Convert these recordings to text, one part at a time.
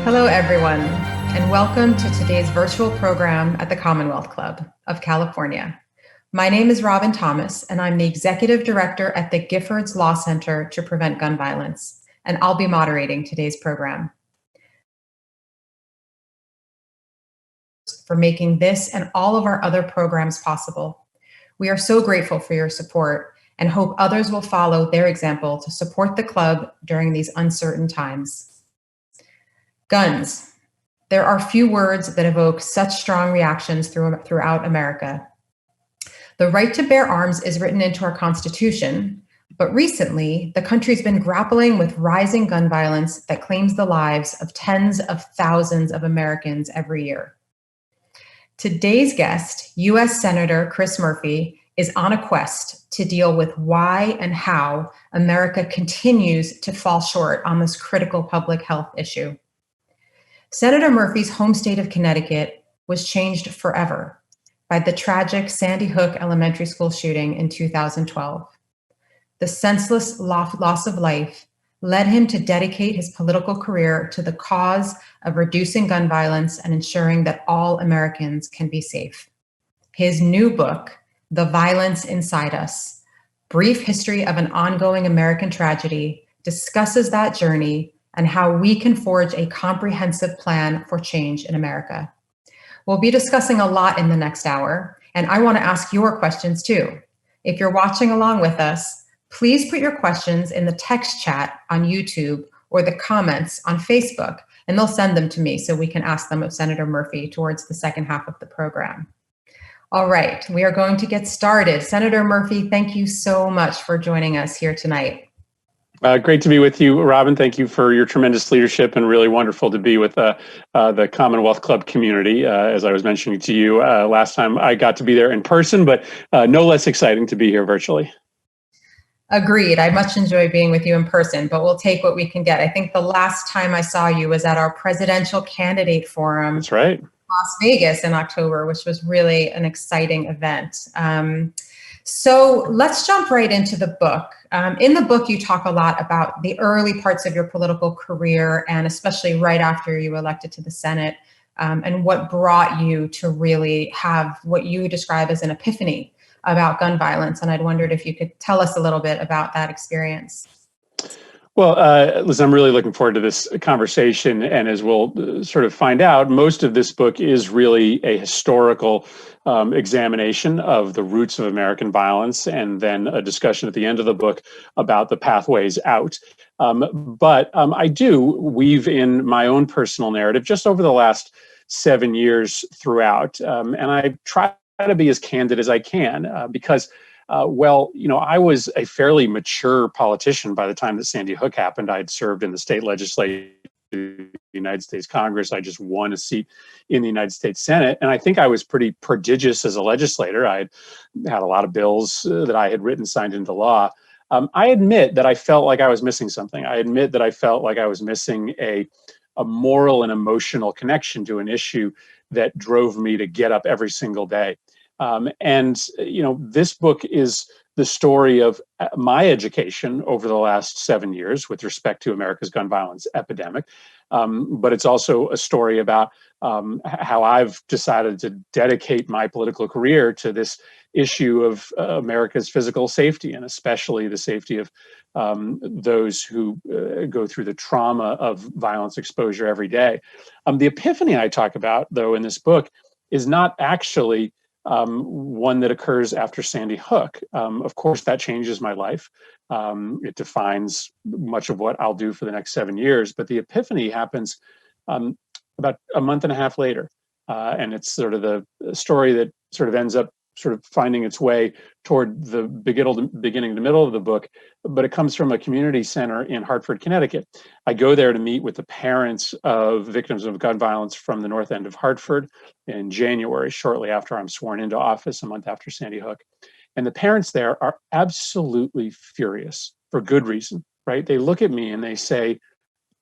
Hello, everyone, and welcome to today's virtual program at the Commonwealth Club of California. My name is Robin Thomas, and I'm the Executive Director at the Giffords Law Center to Prevent Gun Violence, and I'll be moderating today's program. For making this and all of our other programs possible. We are so grateful for your support and hope others will follow their example to support the club during these uncertain times. Guns. There are few words that evoke such strong reactions throughout America. The right to bear arms is written into our Constitution, but recently, the country's been grappling with rising gun violence that claims the lives of tens of thousands of Americans every year. Today's guest, U.S. Senator Chris Murphy, is on a quest to deal with why and how America continues to fall short on this critical public health issue. Senator Murphy's home state of Connecticut was changed forever by the tragic Sandy Hook Elementary School shooting in 2012. The senseless loss of life led him to dedicate his political career to the cause of reducing gun violence and ensuring that all Americans can be safe. His new book, The Violence Inside Us: Brief History of an Ongoing American Tragedy, discusses that journey and how we can forge a comprehensive plan for change in America. We'll be discussing a lot in the next hour, and I want to ask your questions too. If you're watching along with us, please put your questions in the text chat on YouTube or the comments on Facebook, and they'll send them to me so we can ask them of Senator Murphy towards the second half of the program. All right, we are going to get started. Senator Murphy, thank you so much for joining us here tonight. Great to be with you, Robin. Thank you for your tremendous leadership, and really wonderful to be with the Commonwealth Club community. As I was mentioning to you last time, I got to be there in person, but no less exciting to be here virtually. Agreed. I much enjoy being with you in person, but we'll take what we can get. I think the last time I saw you was at our presidential candidate forum. That's right. In Las Vegas in October, which was really an exciting event. So let's jump right into the book. In the book, you talk a lot about the early parts of your political career, and especially right after you were elected to the Senate, and what brought you to really have what you describe as an epiphany about gun violence. And I'd wondered if you could tell us a little bit about that experience. Well, listen, I'm really looking forward to this conversation. And as we'll sort of find out, most of this book is really a historical examination of the roots of American violence, and then a discussion at the end of the book about the pathways out. But I do weave in my own personal narrative just over the last 7 years throughout. And I try to be as candid as I can because, I was a fairly mature politician by the time that Sandy Hook happened. I'd served in the state legislature, the United States Congress. I just won a seat in the United States Senate. And I think I was pretty prodigious as a legislator. I had a lot of bills that I had written, signed into law. I admit that I felt like I was missing something. I admit that I felt like I was missing a moral and emotional connection to an issue that drove me to get up every single day. This book is the story of my education over the last 7 years with respect to America's gun violence epidemic. But it's also a story about how I've decided to dedicate my political career to this issue of America's physical safety, and especially the safety of those who go through the trauma of violence exposure every day. The epiphany I talk about, though, in this book is not actually one that occurs after Sandy Hook. Of course, that changes my life. It defines much of what I'll do for the next 7 years. But the epiphany happens about a month and a half later. And it's sort of the story that sort of ends up sort of finding its way toward the beginning, the middle of the book, but it comes from a community center in Hartford, Connecticut. I go there to meet with the parents of victims of gun violence from the north end of Hartford in January, shortly after I'm sworn into office, a month after Sandy Hook. And the parents there are absolutely furious for good reason, right? They look at me and they say,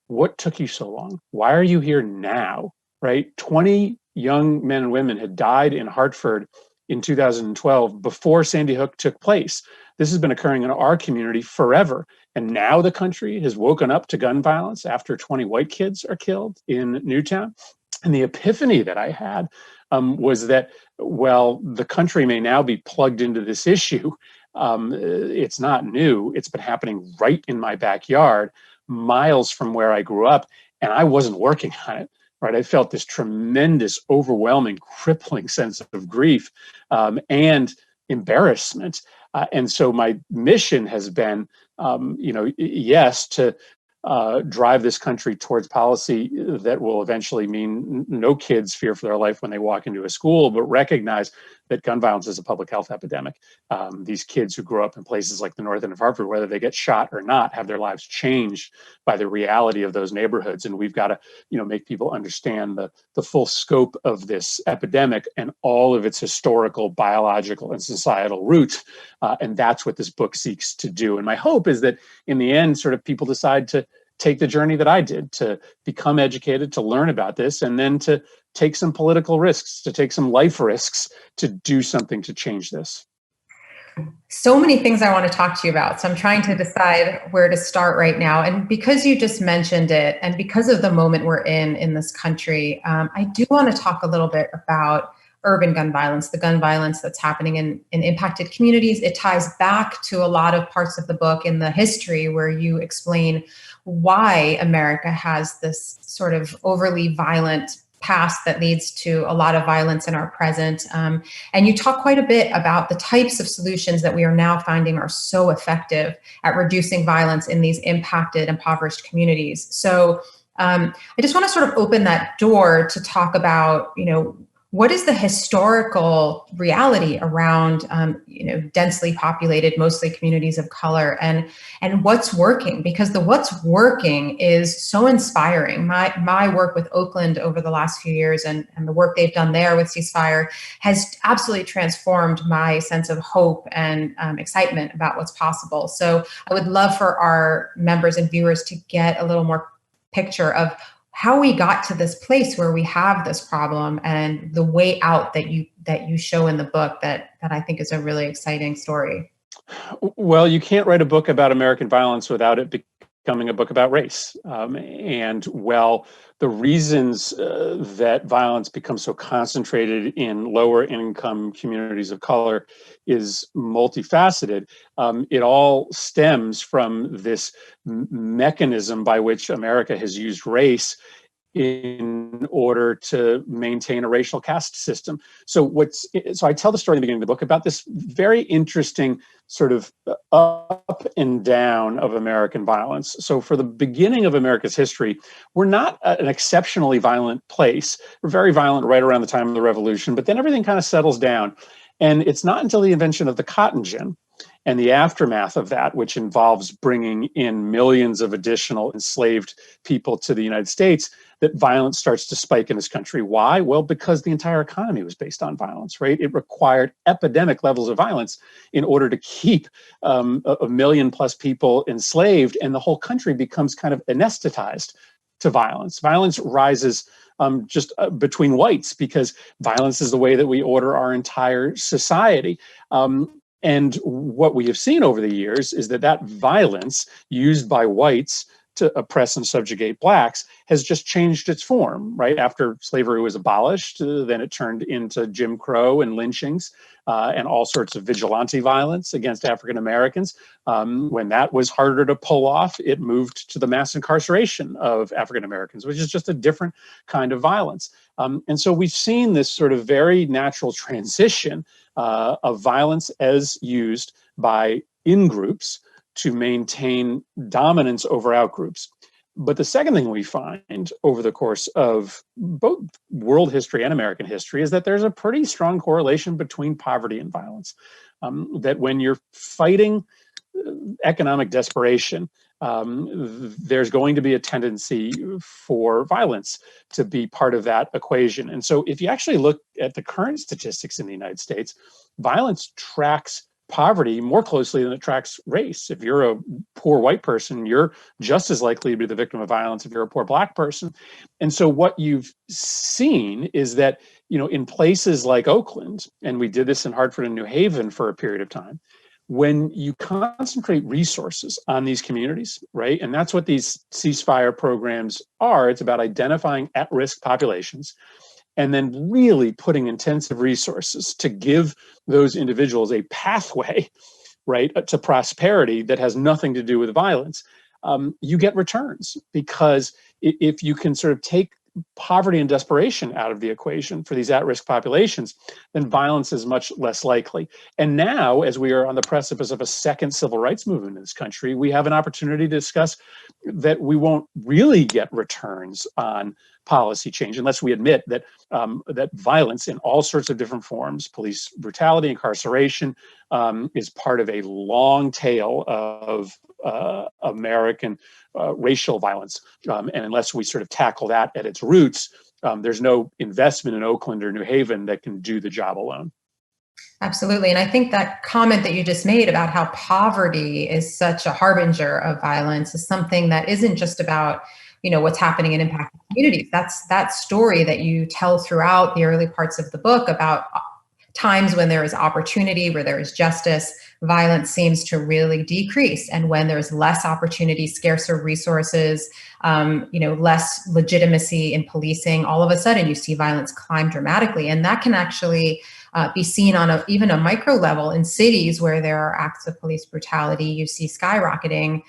"What took you so long? Why are you here now?" Right? 20 young men and women had died in Hartford in 2012 before Sandy Hook took place. This has been occurring in our community forever. And now the country has woken up to gun violence after 20 white kids are killed in Newtown. And the epiphany that I had was that, well, the country may now be plugged into this issue. It's not new. It's been happening right in my backyard, miles from where I grew up, and I wasn't working on it. Right, I felt this tremendous, overwhelming, crippling sense of grief and embarrassment, and so my mission has been, yes, to drive this country towards policy that will eventually mean no kids fear for their life when they walk into a school, but recognize that gun violence is a public health epidemic. These kids who grow up in places like the north end of Hartford, whether they get shot or not, have their lives changed by the reality of those neighborhoods. And we've got to, make people understand the full scope of this epidemic and all of its historical, biological, and societal roots. And that's what this book seeks to do. And my hope is that in the end, sort of people decide to take the journey that I did, to become educated, to learn about this, and then to take some political risks, to take some life risks, to do something to change this. So many things I want to talk to you about. So I'm trying to decide where to start right now. And because you just mentioned it, and because of the moment we're in this country, I do want to talk a little bit about urban gun violence, the gun violence that's happening in impacted communities. It ties back to a lot of parts of the book in the history where you explain why America has this sort of overly violent past that leads to a lot of violence in our present. And you talk quite a bit about the types of solutions that we are now finding are so effective at reducing violence in these impacted, impoverished communities. So I just want to sort of open that door to talk about, what is the historical reality around, densely populated, mostly communities of color, and what's working? Because the what's working is so inspiring. My work with Oakland over the last few years and the work they've done there with Ceasefire has absolutely transformed my sense of hope and excitement about what's possible. So I would love for our members and viewers to get a little more picture of how we got to this place where we have this problem and the way out that you show in the book that I think is a really exciting story. Well, you can't write a book about American violence without it becoming a book about race. The reasons that violence becomes so concentrated in lower income communities of color is multifaceted. It all stems from this mechanism by which America has used race in order to maintain a racial caste system. So I tell the story in the beginning of the book about this very interesting sort of up and down of American violence. So for the beginning of America's history, we're not an exceptionally violent place. We're very violent right around the time of the Revolution, but then everything kind of settles down. And it's not until the invention of the cotton gin and the aftermath of that, which involves bringing in millions of additional enslaved people to the United States, that violence starts to spike in this country. Why? Well, because the entire economy was based on violence, right? It required epidemic levels of violence in order to keep a million plus people enslaved, and the whole country becomes kind of anesthetized to violence. Violence rises just between whites because violence is the way that we order our entire society. And what we have seen over the years is that violence used by whites to oppress and subjugate blacks has just changed its form, right? After slavery was abolished, then it turned into Jim Crow and lynchings and all sorts of vigilante violence against African Americans. When that was harder to pull off, it moved to the mass incarceration of African Americans, which is just a different kind of violence. And so we've seen this sort of very natural transition of violence as used by in-groups to maintain dominance over out-groups. But the second thing we find over the course of both world history and American history is that there's a pretty strong correlation between poverty and violence. That when you're fighting economic desperation, there's going to be a tendency for violence to be part of that equation. And so if you actually look at the current statistics in the United States, violence tracks poverty more closely than it tracks race. If you're a poor white person, you're just as likely to be the victim of violence if you're a poor Black person. And so what you've seen is that, in places like Oakland, and we did this in Hartford and New Haven for a period of time, when you concentrate resources on these communities, right? And that's what these ceasefire programs are. It's about identifying at-risk populations and then really putting intensive resources to give those individuals a pathway, right, to prosperity that has nothing to do with violence. You get returns, because if you can sort of take poverty and desperation out of the equation for these at-risk populations, then violence is much less likely. And now, as we are on the precipice of a second civil rights movement in this country, we have an opportunity to discuss that we won't really get returns on policy change unless we admit that that violence in all sorts of different forms, police brutality, incarceration, is part of a long tail of American racial violence. And unless we sort of tackle that at its roots, there's no investment in Oakland or New Haven that can do the job alone. Absolutely. And I think that comment that you just made about how poverty is such a harbinger of violence is something that isn't just about, what's happening in impacted communities. That's that story that you tell throughout the early parts of the book about times when there is opportunity, where there is justice, violence seems to really decrease. And when there's less opportunity, scarcer resources, less legitimacy in policing, all of a sudden you see violence climb dramatically. And that can actually be seen on even a micro level in cities where there are acts of police brutality. You see skyrocketing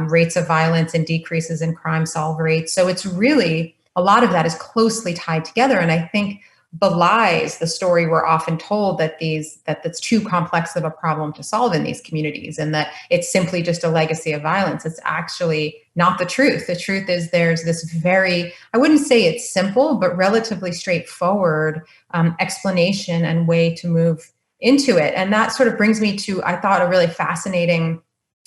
rates of violence and decreases in crime solve rates. So it's really, a lot of that is closely tied together. And I think belies the story we're often told that that's too complex of a problem to solve in these communities, and that it's simply just a legacy of violence. It's actually not the truth. The truth is there's this very, I wouldn't say it's simple, but relatively straightforward explanation and way to move into it. And that sort of brings me to, I thought, a really fascinating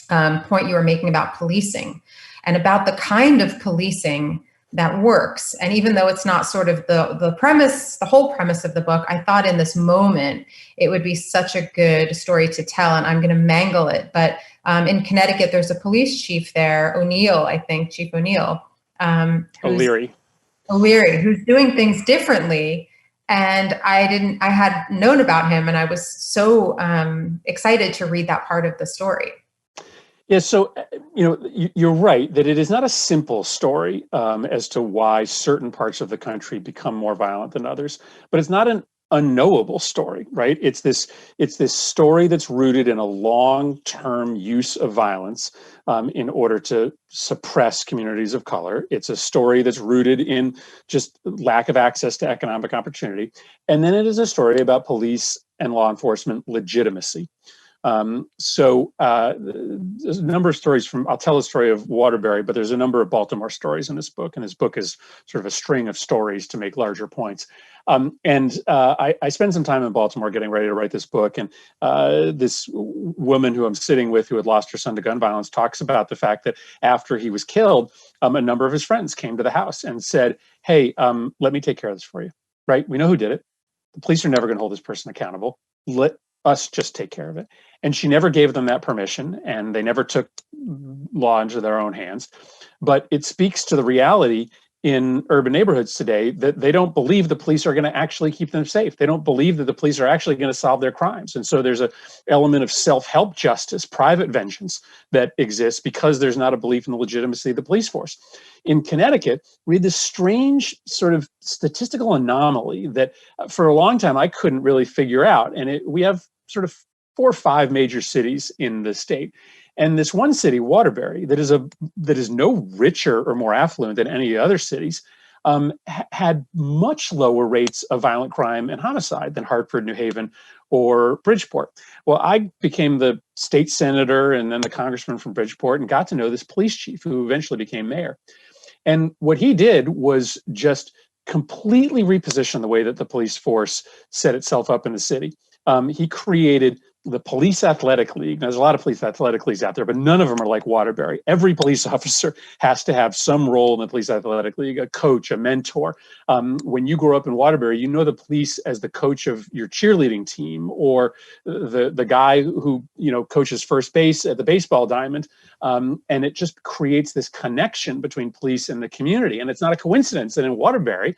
point you were making about policing and about the kind of policing that works. And even though it's not sort of the premise, the whole premise of the book, I thought in this moment, it would be such a good story to tell, and I'm going to mangle it. But in Connecticut, there's a police chief there, O'Neill, I think, Chief O'Neill. O'Leary, who's doing things differently. And I had known about him, and I was so excited to read that part of the story. Yeah, so you're right that it is not a simple story as to why certain parts of the country become more violent than others, but it's not an unknowable story, right? It's this story that's rooted in a long-term use of violence in order to suppress communities of color. It's a story that's rooted in just lack of access to economic opportunity, and then it is a story about police and law enforcement legitimacy. There's a number of stories I'll tell a story of Waterbury, but there's a number of Baltimore stories in this book, and this book is sort of a string of stories to make larger points. I spent some time in Baltimore getting ready to write this book, and this woman who I'm sitting with, who had lost her son to gun violence, talks about the fact that after he was killed, a number of his friends came to the house and said, "Hey, let me take care of this for you, right? We know who did it. The police are never going to hold this person accountable. Let us just take care of it." And she never gave them that permission, and they never took law into their own hands. But it speaks to the reality in urban neighborhoods today that they don't believe the police are going to actually keep them safe. They don't believe that the police are actually going to solve their crimes. And so there's an element of self-help justice, private vengeance that exists because there's not a belief in the legitimacy of the police force. In Connecticut, we had this strange sort of statistical anomaly that for a long time I couldn't really figure out. And we have sort of 4 or 5 major cities in the state. And this one city, Waterbury, that is no richer or more affluent than any other cities, had much lower rates of violent crime and homicide than Hartford, New Haven, or Bridgeport. Well, I became the state senator and then the congressman from Bridgeport and got to know this police chief who eventually became mayor. And what he did was just completely reposition the way that the police force set itself up in the city. He created the Police Athletic League. Now, there's a lot of police athletic leagues out there, but none of them are like Waterbury. Every police officer has to have some role in the Police Athletic League, a coach, a mentor. When you grow up in Waterbury, you know the police as the coach of your cheerleading team, or the guy who coaches first base at the baseball diamond. And it just creates this connection between police and the community. And it's not a coincidence that in Waterbury,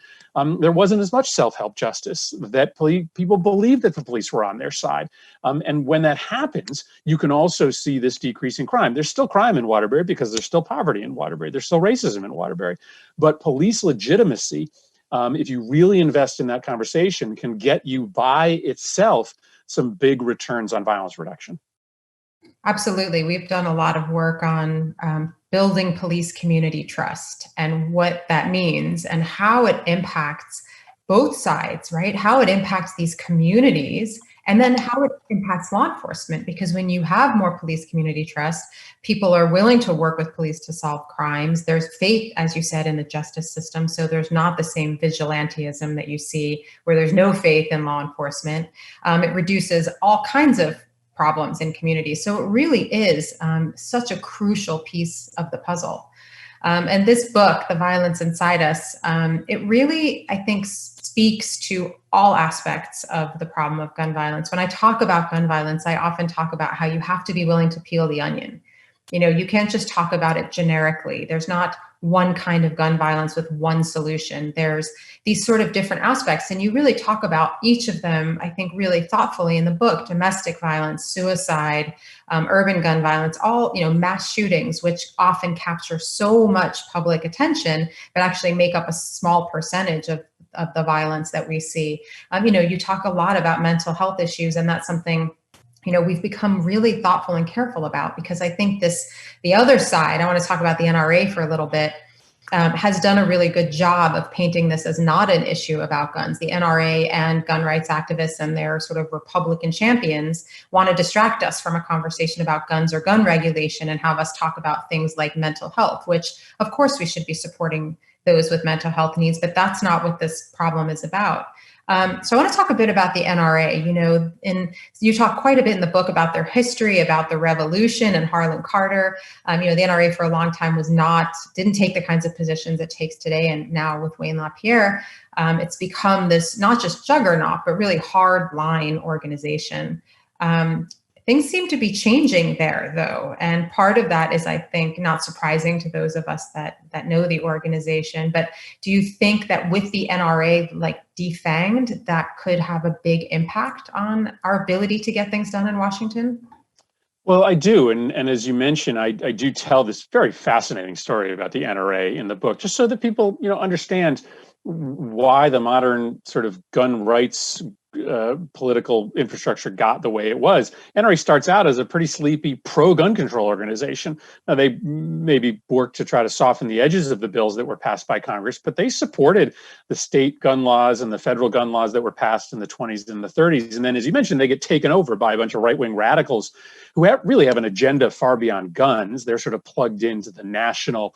there wasn't as much self-help justice, that people believed that the police were on their side. And when that happens, you can also see this decrease in crime. There's still crime in Waterbury because there's still poverty in Waterbury. There's still racism in Waterbury. But police legitimacy, if you really invest in that conversation, can get you by itself some big returns on violence reduction. Absolutely. We've done a lot of work on building police community trust and what that means and how it impacts both sides, right? How it impacts these communities and then how it impacts law enforcement. Because when you have more police community trust, people are willing to work with police to solve crimes. There's faith, as you said, in the justice system. So there's not the same vigilantism that you see where there's no faith in law enforcement. It reduces all kinds of problems in communities. So it really is such a crucial piece of the puzzle. And this book, The Violence Inside Us, it really, I think, speaks to all aspects of the problem of gun violence. When I talk about gun violence, I often talk about how you have to be willing to peel the onion. You can't just talk about it generically. There's not one kind of gun violence with one solution. There's these sort of different aspects, and you really talk about each of them, I think, really thoughtfully in the book: domestic violence, suicide, urban gun violence, all, mass shootings, which often capture so much public attention, but actually make up a small percentage of the violence that we see. You talk a lot about mental health issues, and that's something we've become really thoughtful and careful about, because I think the other side, I want to talk about the NRA for a little bit, has done a really good job of painting this as not an issue about guns. The NRA and gun rights activists and their sort of Republican champions want to distract us from a conversation about guns or gun regulation and have us talk about things like mental health, which of course we should be supporting those with mental health needs, but that's not what this problem is about. So I want to talk a bit about the NRA. And you talk quite a bit in the book about their history, about the revolution and Harlan Carter. The NRA for a long time didn't take the kinds of positions it takes today. And now with Wayne LaPierre, it's become this not just juggernaut, but really hard line organization. Things seem to be changing there, though. And part of that is, I think, not surprising to those of us that know the organization. But do you think that with the NRA defanged, that could have a big impact on our ability to get things done in Washington? Well, I do. And as you mentioned, I do tell this very fascinating story about the NRA in the book, just so that people, understand why the modern sort of gun rights political infrastructure got the way it was. NRA starts out as a pretty sleepy pro-gun control organization. Now, they maybe worked to try to soften the edges of the bills that were passed by Congress, but they supported the state gun laws and the federal gun laws that were passed in the 20s and the 30s. And then, as you mentioned, they get taken over by a bunch of right-wing radicals who really have an agenda far beyond guns. They're sort of plugged into the national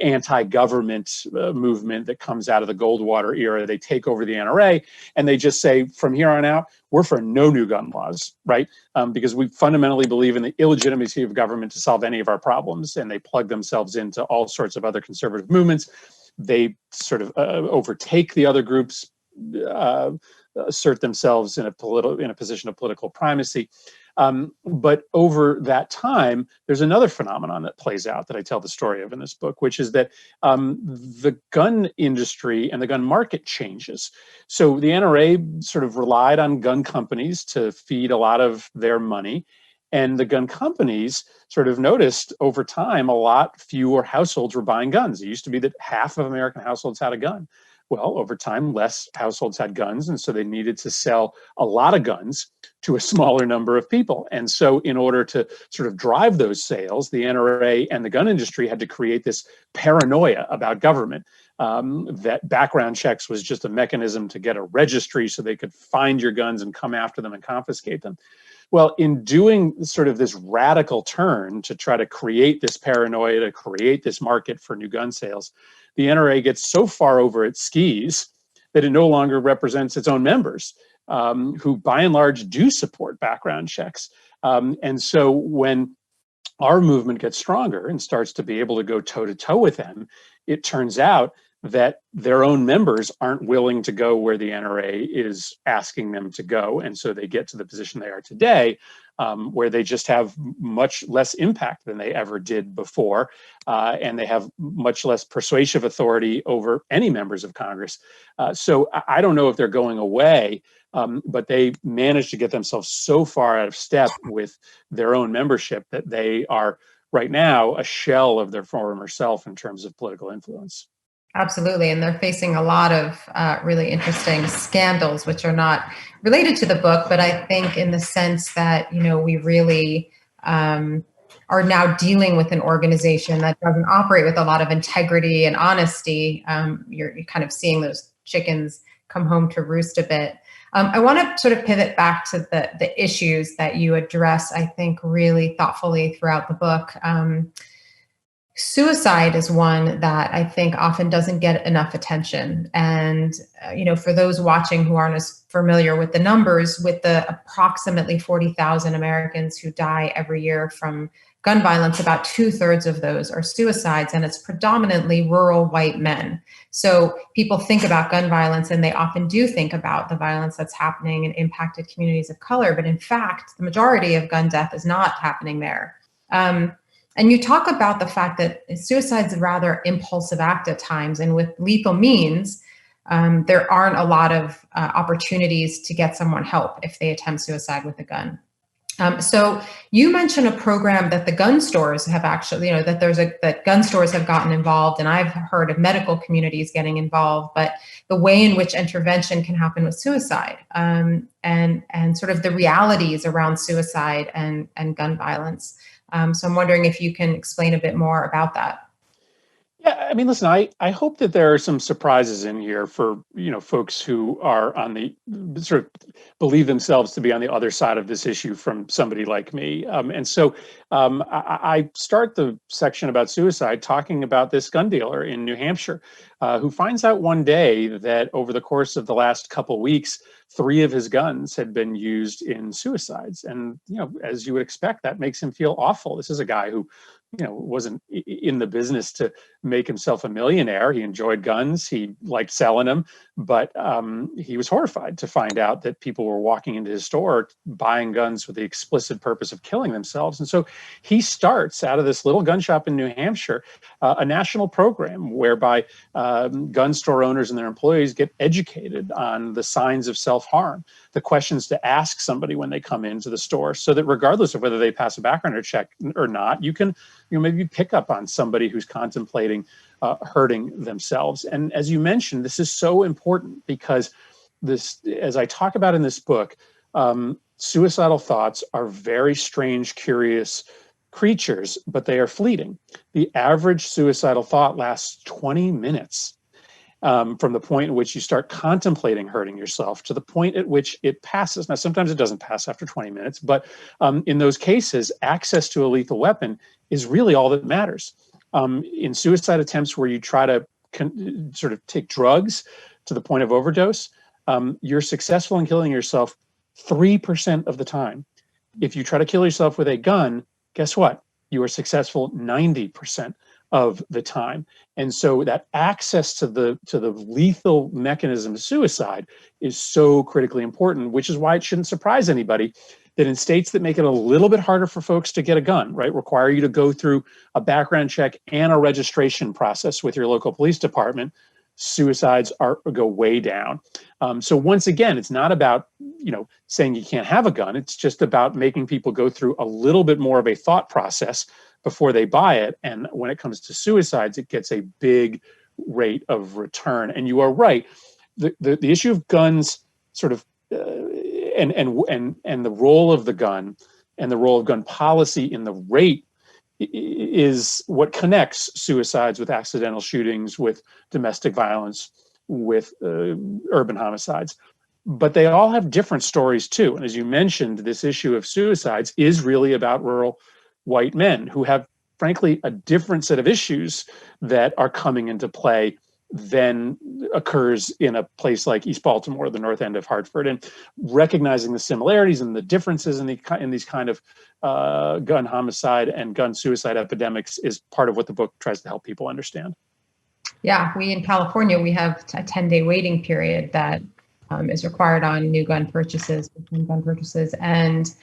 anti-government movement that comes out of the Goldwater era. They take over the NRA and they just say, from here on out, we're for no new gun laws, right? Because we fundamentally believe in the illegitimacy of government to solve any of our problems. And they plug themselves into all sorts of other conservative movements. They sort of overtake the other groups, assert themselves in a position of political primacy. But over that time, there's another phenomenon that plays out that I tell the story of in this book, which is that the gun industry and the gun market changes. So the NRA sort of relied on gun companies to feed a lot of their money. And the gun companies sort of noticed over time a lot fewer households were buying guns. It used to be that half of American households had a gun. Well, over time, less households had guns, and so they needed to sell a lot of guns to a smaller number of people. And so in order to sort of drive those sales, the NRA and the gun industry had to create this paranoia about government, that background checks was just a mechanism to get a registry so they could find your guns and come after them and confiscate them. Well, in doing sort of this radical turn to try to create this paranoia, to create this market for new gun sales, the NRA gets so far over its skis that it no longer represents its own members. who by and large do support background checks. And so when our movement gets stronger and starts to be able to go toe to toe with them, it turns out that their own members aren't willing to go where the NRA is asking them to go. And so they get to the position they are today, where they just have much less impact than they ever did before. And they have much less persuasive authority over any members of Congress. So I don't know if they're going away, but they managed to get themselves so far out of step with their own membership that they are right now a shell of their former self in terms of political influence. Absolutely. And they're facing a lot of really interesting scandals, which are not related to the book, but I think in the sense that, we really are now dealing with an organization that doesn't operate with a lot of integrity and honesty. You're kind of seeing those chickens come home to roost a bit. I want to sort of pivot back to the issues that you address, I think, really thoughtfully throughout the book. Suicide is one that I think often doesn't get enough attention. And, for those watching who aren't as familiar with the numbers, with the approximately 40,000 Americans who die every year from gun violence, about 2/3 of those are suicides, and it's predominantly rural white men. So people think about gun violence and they often do think about the violence that's happening in impacted communities of color. But in fact, the majority of gun death is not happening there. And you talk about the fact that suicide is a rather impulsive act at times, and with lethal means, there aren't a lot of opportunities to get someone help if they attempt suicide with a gun. So you mentioned a program that the gun stores have actually, that gun stores have gotten involved, and I've heard of medical communities getting involved, but the way in which intervention can happen with suicide, and sort of the realities around suicide and gun violence. So I'm wondering if you can explain a bit more about that. Yeah, I mean, listen, I hope that there are some surprises in here for, folks who are on the sort of believe themselves to be on the other side of this issue from somebody like me. And so I start the section about suicide talking about this gun dealer in New Hampshire who finds out one day that over the course of the last couple weeks, 3 of his guns had been used in suicides. And, as you would expect, that makes him feel awful. This is a guy who wasn't in the business to make himself a millionaire. He enjoyed guns. He liked selling them, but he was horrified to find out that people were walking into his store buying guns with the explicit purpose of killing themselves. And so he starts out of this little gun shop in New Hampshire, a national program whereby gun store owners and their employees get educated on the signs of self-harm, the questions to ask somebody when they come into the store, so that regardless of whether they pass a background check or not, you can maybe pick up on somebody who's contemplating hurting themselves. And as you mentioned, this is so important because this, as I talk about in this book, suicidal thoughts are very strange, curious creatures, but they are fleeting. The average suicidal thought lasts 20 minutes. From the point at which you start contemplating hurting yourself to the point at which it passes. Now, sometimes it doesn't pass after 20 minutes, but in those cases, access to a lethal weapon is really all that matters. In suicide attempts where you try to sort of take drugs to the point of overdose, you're successful in killing yourself 3% of the time. If you try to kill yourself with a gun, guess what? You are successful 90% of the time. And so that access to the lethal mechanism of suicide is so critically important, which is why it shouldn't surprise anybody that in states that make it a little bit harder for folks to get a gun, right, require you to go through a background check and a registration process with your local police department, suicides go way down. So once again, it's not about, saying you can't have a gun. It's just about making people go through a little bit more of a thought process before they buy it. And when it comes to suicides, it gets a big rate of return. And you are right. The issue of guns sort of and the role of the gun and the role of gun policy in the rate is what connects suicides with accidental shootings, with domestic violence, with urban homicides. But they all have different stories too. And as you mentioned, this issue of suicides is really about rural white men who have, frankly, a different set of issues that are coming into play than occurs in a place like East Baltimore, the north end of Hartford, and recognizing the similarities and the differences in these kind of gun homicide and gun suicide epidemics is part of what the book tries to help people understand. Yeah, we in California, we have a 10-day waiting period that is required on new gun purchases, and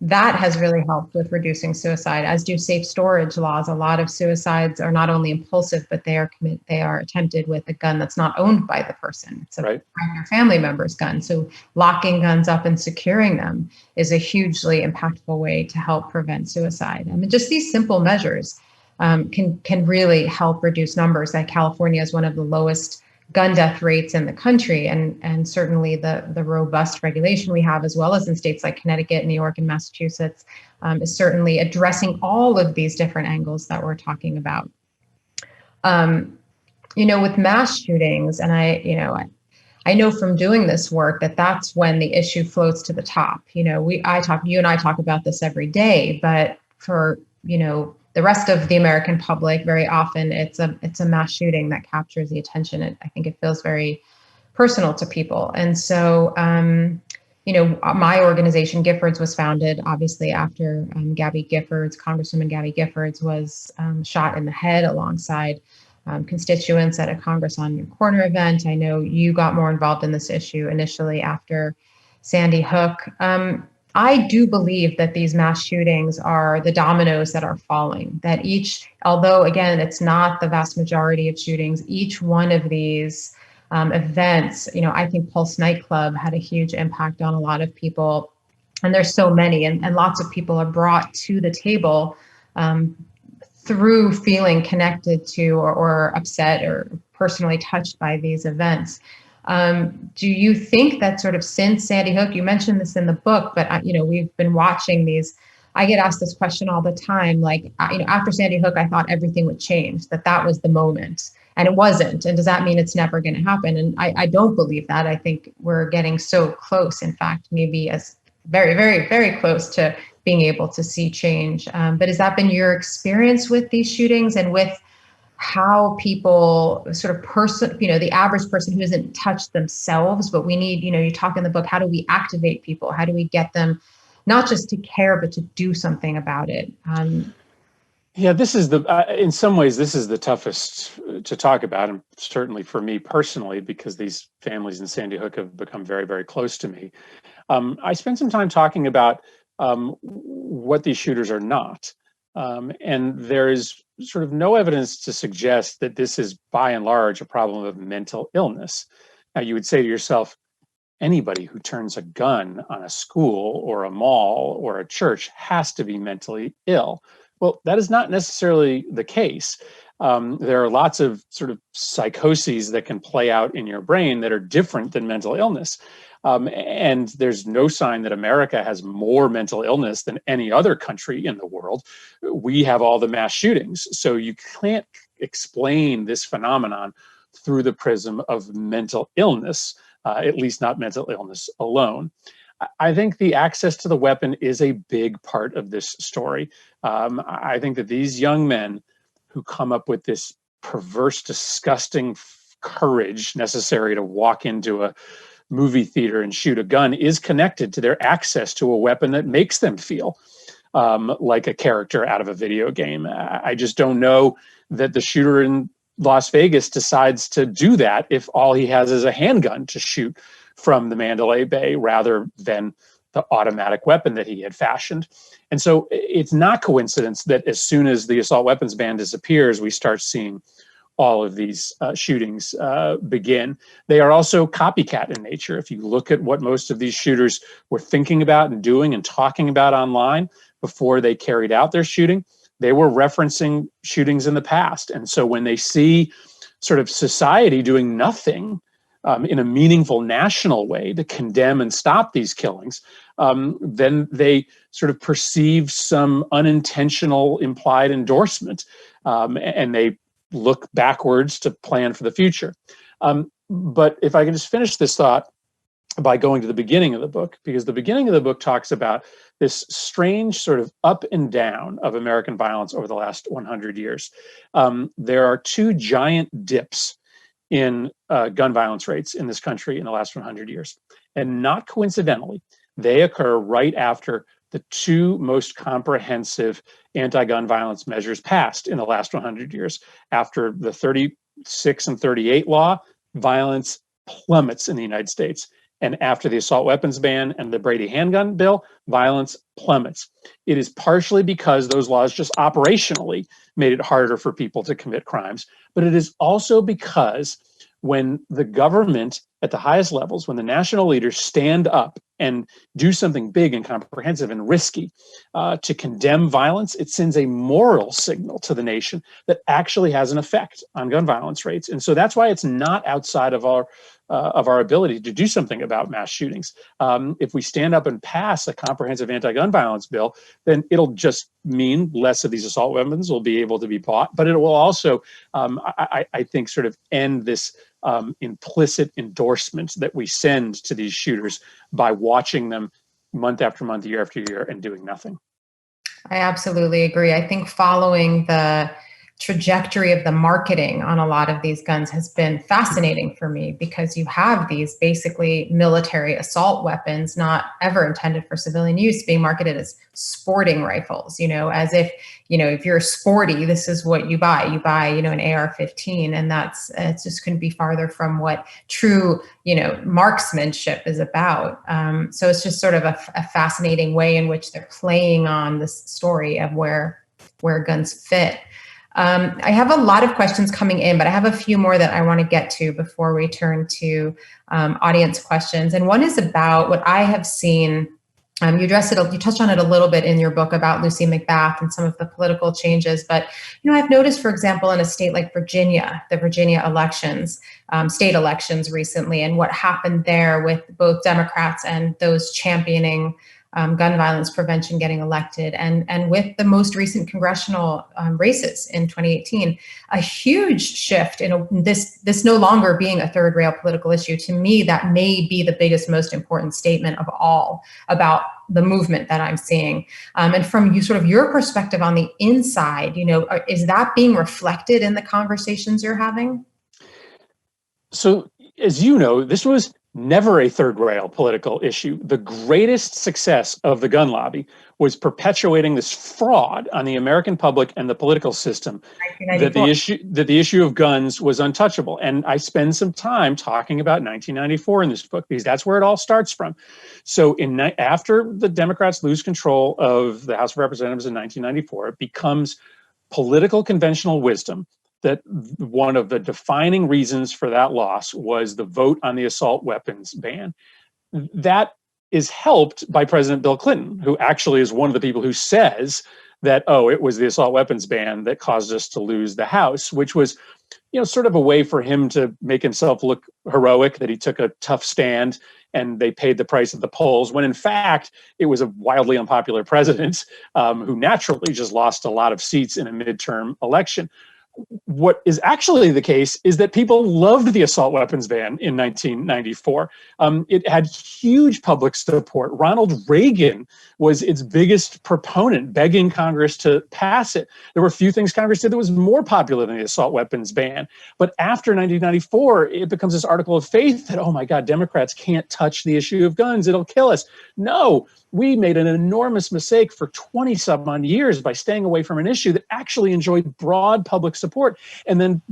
that has really helped with reducing suicide, as do safe storage laws. A lot of suicides are not only impulsive, but they are attempted with a gun that's not owned by the person. It's a Right. friend or family member's gun. So locking guns up and securing them is a hugely impactful way to help prevent suicide. I mean, just these simple measures can really help reduce numbers. That California is one of the lowest gun death rates in the country, and certainly the robust regulation we have, as well as in states like Connecticut, New York, and Massachusetts, is certainly addressing all of these different angles that we're talking about. With mass shootings, and I know from doing this work that that's when the issue floats to the top. You and I talk about this every day, but for the rest of the American public, very often it's a mass shooting that captures the attention. I think it feels very personal to people. And so, my organization, Giffords, was founded obviously after Congresswoman Gabby Giffords was shot in the head alongside constituents at a Congress on Your Corner event. I know you got more involved in this issue initially after Sandy Hook. I do believe that these mass shootings are the dominoes that are falling, that although again, it's not the vast majority of shootings, each one of these events, I think Pulse nightclub had a huge impact on a lot of people. And there's so many, and lots of people are brought to the table through feeling connected to or upset or personally touched by these events. Do you think that sort of since Sandy Hook, you mentioned this in the book, but we've been watching these. I get asked this question all the time, like, after Sandy Hook, I thought everything would change, that was the moment, and it wasn't. And does that mean it's never going to happen? And I don't believe that. I think we're getting so close, in fact, maybe as very, very, very close to being able to see change. But has that been your experience with these shootings and with how people sort of the average person who isn't touched themselves, but we need, you talk in the book, how do we activate people? How do we get them not just to care, but to do something about it? Yeah, this is in some ways, this is the toughest to talk about. And certainly for me personally, because these families in Sandy Hook have become very, very close to me. I spent some time talking about what these shooters are not. And there is sort of no evidence to suggest that this is by and large a problem of mental illness. Now, you would say to yourself, anybody who turns a gun on a school or a mall or a church has to be mentally ill. Well, that is not necessarily the case. There are lots of sort of psychoses that can play out in your brain that are different than mental illness. And there's no sign that America has more mental illness than any other country in the world. We have all the mass shootings. So you can't explain this phenomenon through the prism of mental illness, at least not mental illness alone. I think the access to the weapon is a big part of this story. I think that these young men who come up with this perverse, disgusting courage necessary to walk into a movie theater and shoot a gun is connected to their access to a weapon that makes them feel like a character out of a video game. I just don't know that the shooter in Las Vegas decides to do that if all he has is a handgun to shoot from the Mandalay Bay rather than the automatic weapon that he had fashioned. And so it's not coincidence that as soon as the assault weapons ban disappears, we start seeing all of these shootings begin. They are also copycat in nature. If you look at what most of these shooters were thinking about and doing and talking about online before they carried out their shooting, they were referencing shootings in the past. And so when they see sort of society doing nothing in a meaningful national way to condemn and stop these killings, then they sort of perceive some unintentional implied endorsement, and they look backwards to plan for the future. But if I can just finish this thought by going to the beginning of the book, because the beginning of the book talks about this strange sort of up and down of American violence over the last 100 years. There are two giant dips in gun violence rates in this country in the last 100 years. And not coincidentally, they occur right after the two most comprehensive anti-gun violence measures passed in the last 100 years. After the 36 and 38 law, violence plummets in the United States. And after the assault weapons ban and the Brady handgun bill, violence plummets. It is partially because those laws just operationally made it harder for people to commit crimes, but it is also because when the government at the highest levels, when the national leaders stand up and do something big and comprehensive and risky to condemn violence, it sends a moral signal to the nation that actually has an effect on gun violence rates. And so that's why it's not outside of our ability to do something about mass shootings. If we stand up and pass a comprehensive anti-gun violence bill, then it'll just mean less of these assault weapons will be able to be bought, but it will also, I think, sort of end this implicit endorsement that we send to these shooters by watching them month after month, year after year, and doing nothing. I absolutely agree. I think following the trajectory of the marketing on a lot of these guns has been fascinating for me, because you have these basically military assault weapons, not ever intended for civilian use, being marketed as sporting rifles, as if, if you're sporty, this is what you buy. You buy, an AR-15, and it just couldn't be farther from what true, marksmanship is about. So it's just sort of a fascinating way in which they're playing on this story of where guns fit. I have a lot of questions coming in, but I have a few more that I want to get to before we turn to audience questions. And one is about what I have seen. You touched on it a little bit in your book about Lucy McBath and some of the political changes. But, I've noticed, for example, in a state like Virginia, the Virginia elections, state elections recently, and what happened there with both Democrats and those championing gun violence prevention getting elected, and with the most recent congressional races in 2018, a huge shift in this no longer being a third rail political issue. To me, that may be the biggest, most important statement of all about the movement that I'm seeing. And from your perspective on the inside, is that being reflected in the conversations you're having? So, as you know, this was never a third rail political issue. The greatest success of the gun lobby was perpetuating this fraud on the American public and the political system, that the issue of guns was untouchable. And I spend some time talking about 1994 in this book, because that's where it all starts from. So after the Democrats lose control of the House of Representatives in 1994, it becomes political conventional wisdom that one of the defining reasons for that loss was the vote on the assault weapons ban. That is helped by President Bill Clinton, who actually is one of the people who says that, it was the assault weapons ban that caused us to lose the House, which was, sort of a way for him to make himself look heroic, that he took a tough stand and they paid the price at the polls, when in fact, it was a wildly unpopular president who naturally just lost a lot of seats in a midterm election. What is actually the case is that people loved the assault weapons ban in 1994. It had huge public support. Ronald Reagan was its biggest proponent, begging Congress to pass it. There were few things Congress did that was more popular than the assault weapons ban. But after 1994, it becomes this article of faith that, oh my God, Democrats can't touch the issue of guns. It'll kill us. No, we made an enormous mistake for 20 some odd years by staying away from an issue that actually enjoyed broad public support. And then,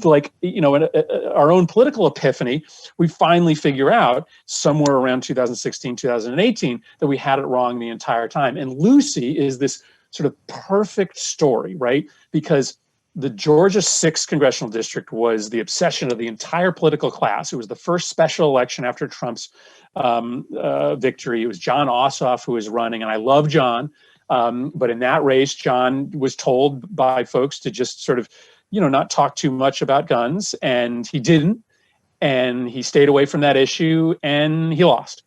our own political epiphany, we finally figure out somewhere around 2016, 2018, that we had it wrong the entire time. And Lucy is this sort of perfect story, right? Because the Georgia 6th congressional district was the obsession of the entire political class. It was the first special election after Trump's victory. It was John Ossoff who was running, and I love John. But in that race, John was told by folks to just sort of, not talk too much about guns, and he didn't. And he stayed away from that issue, and he lost.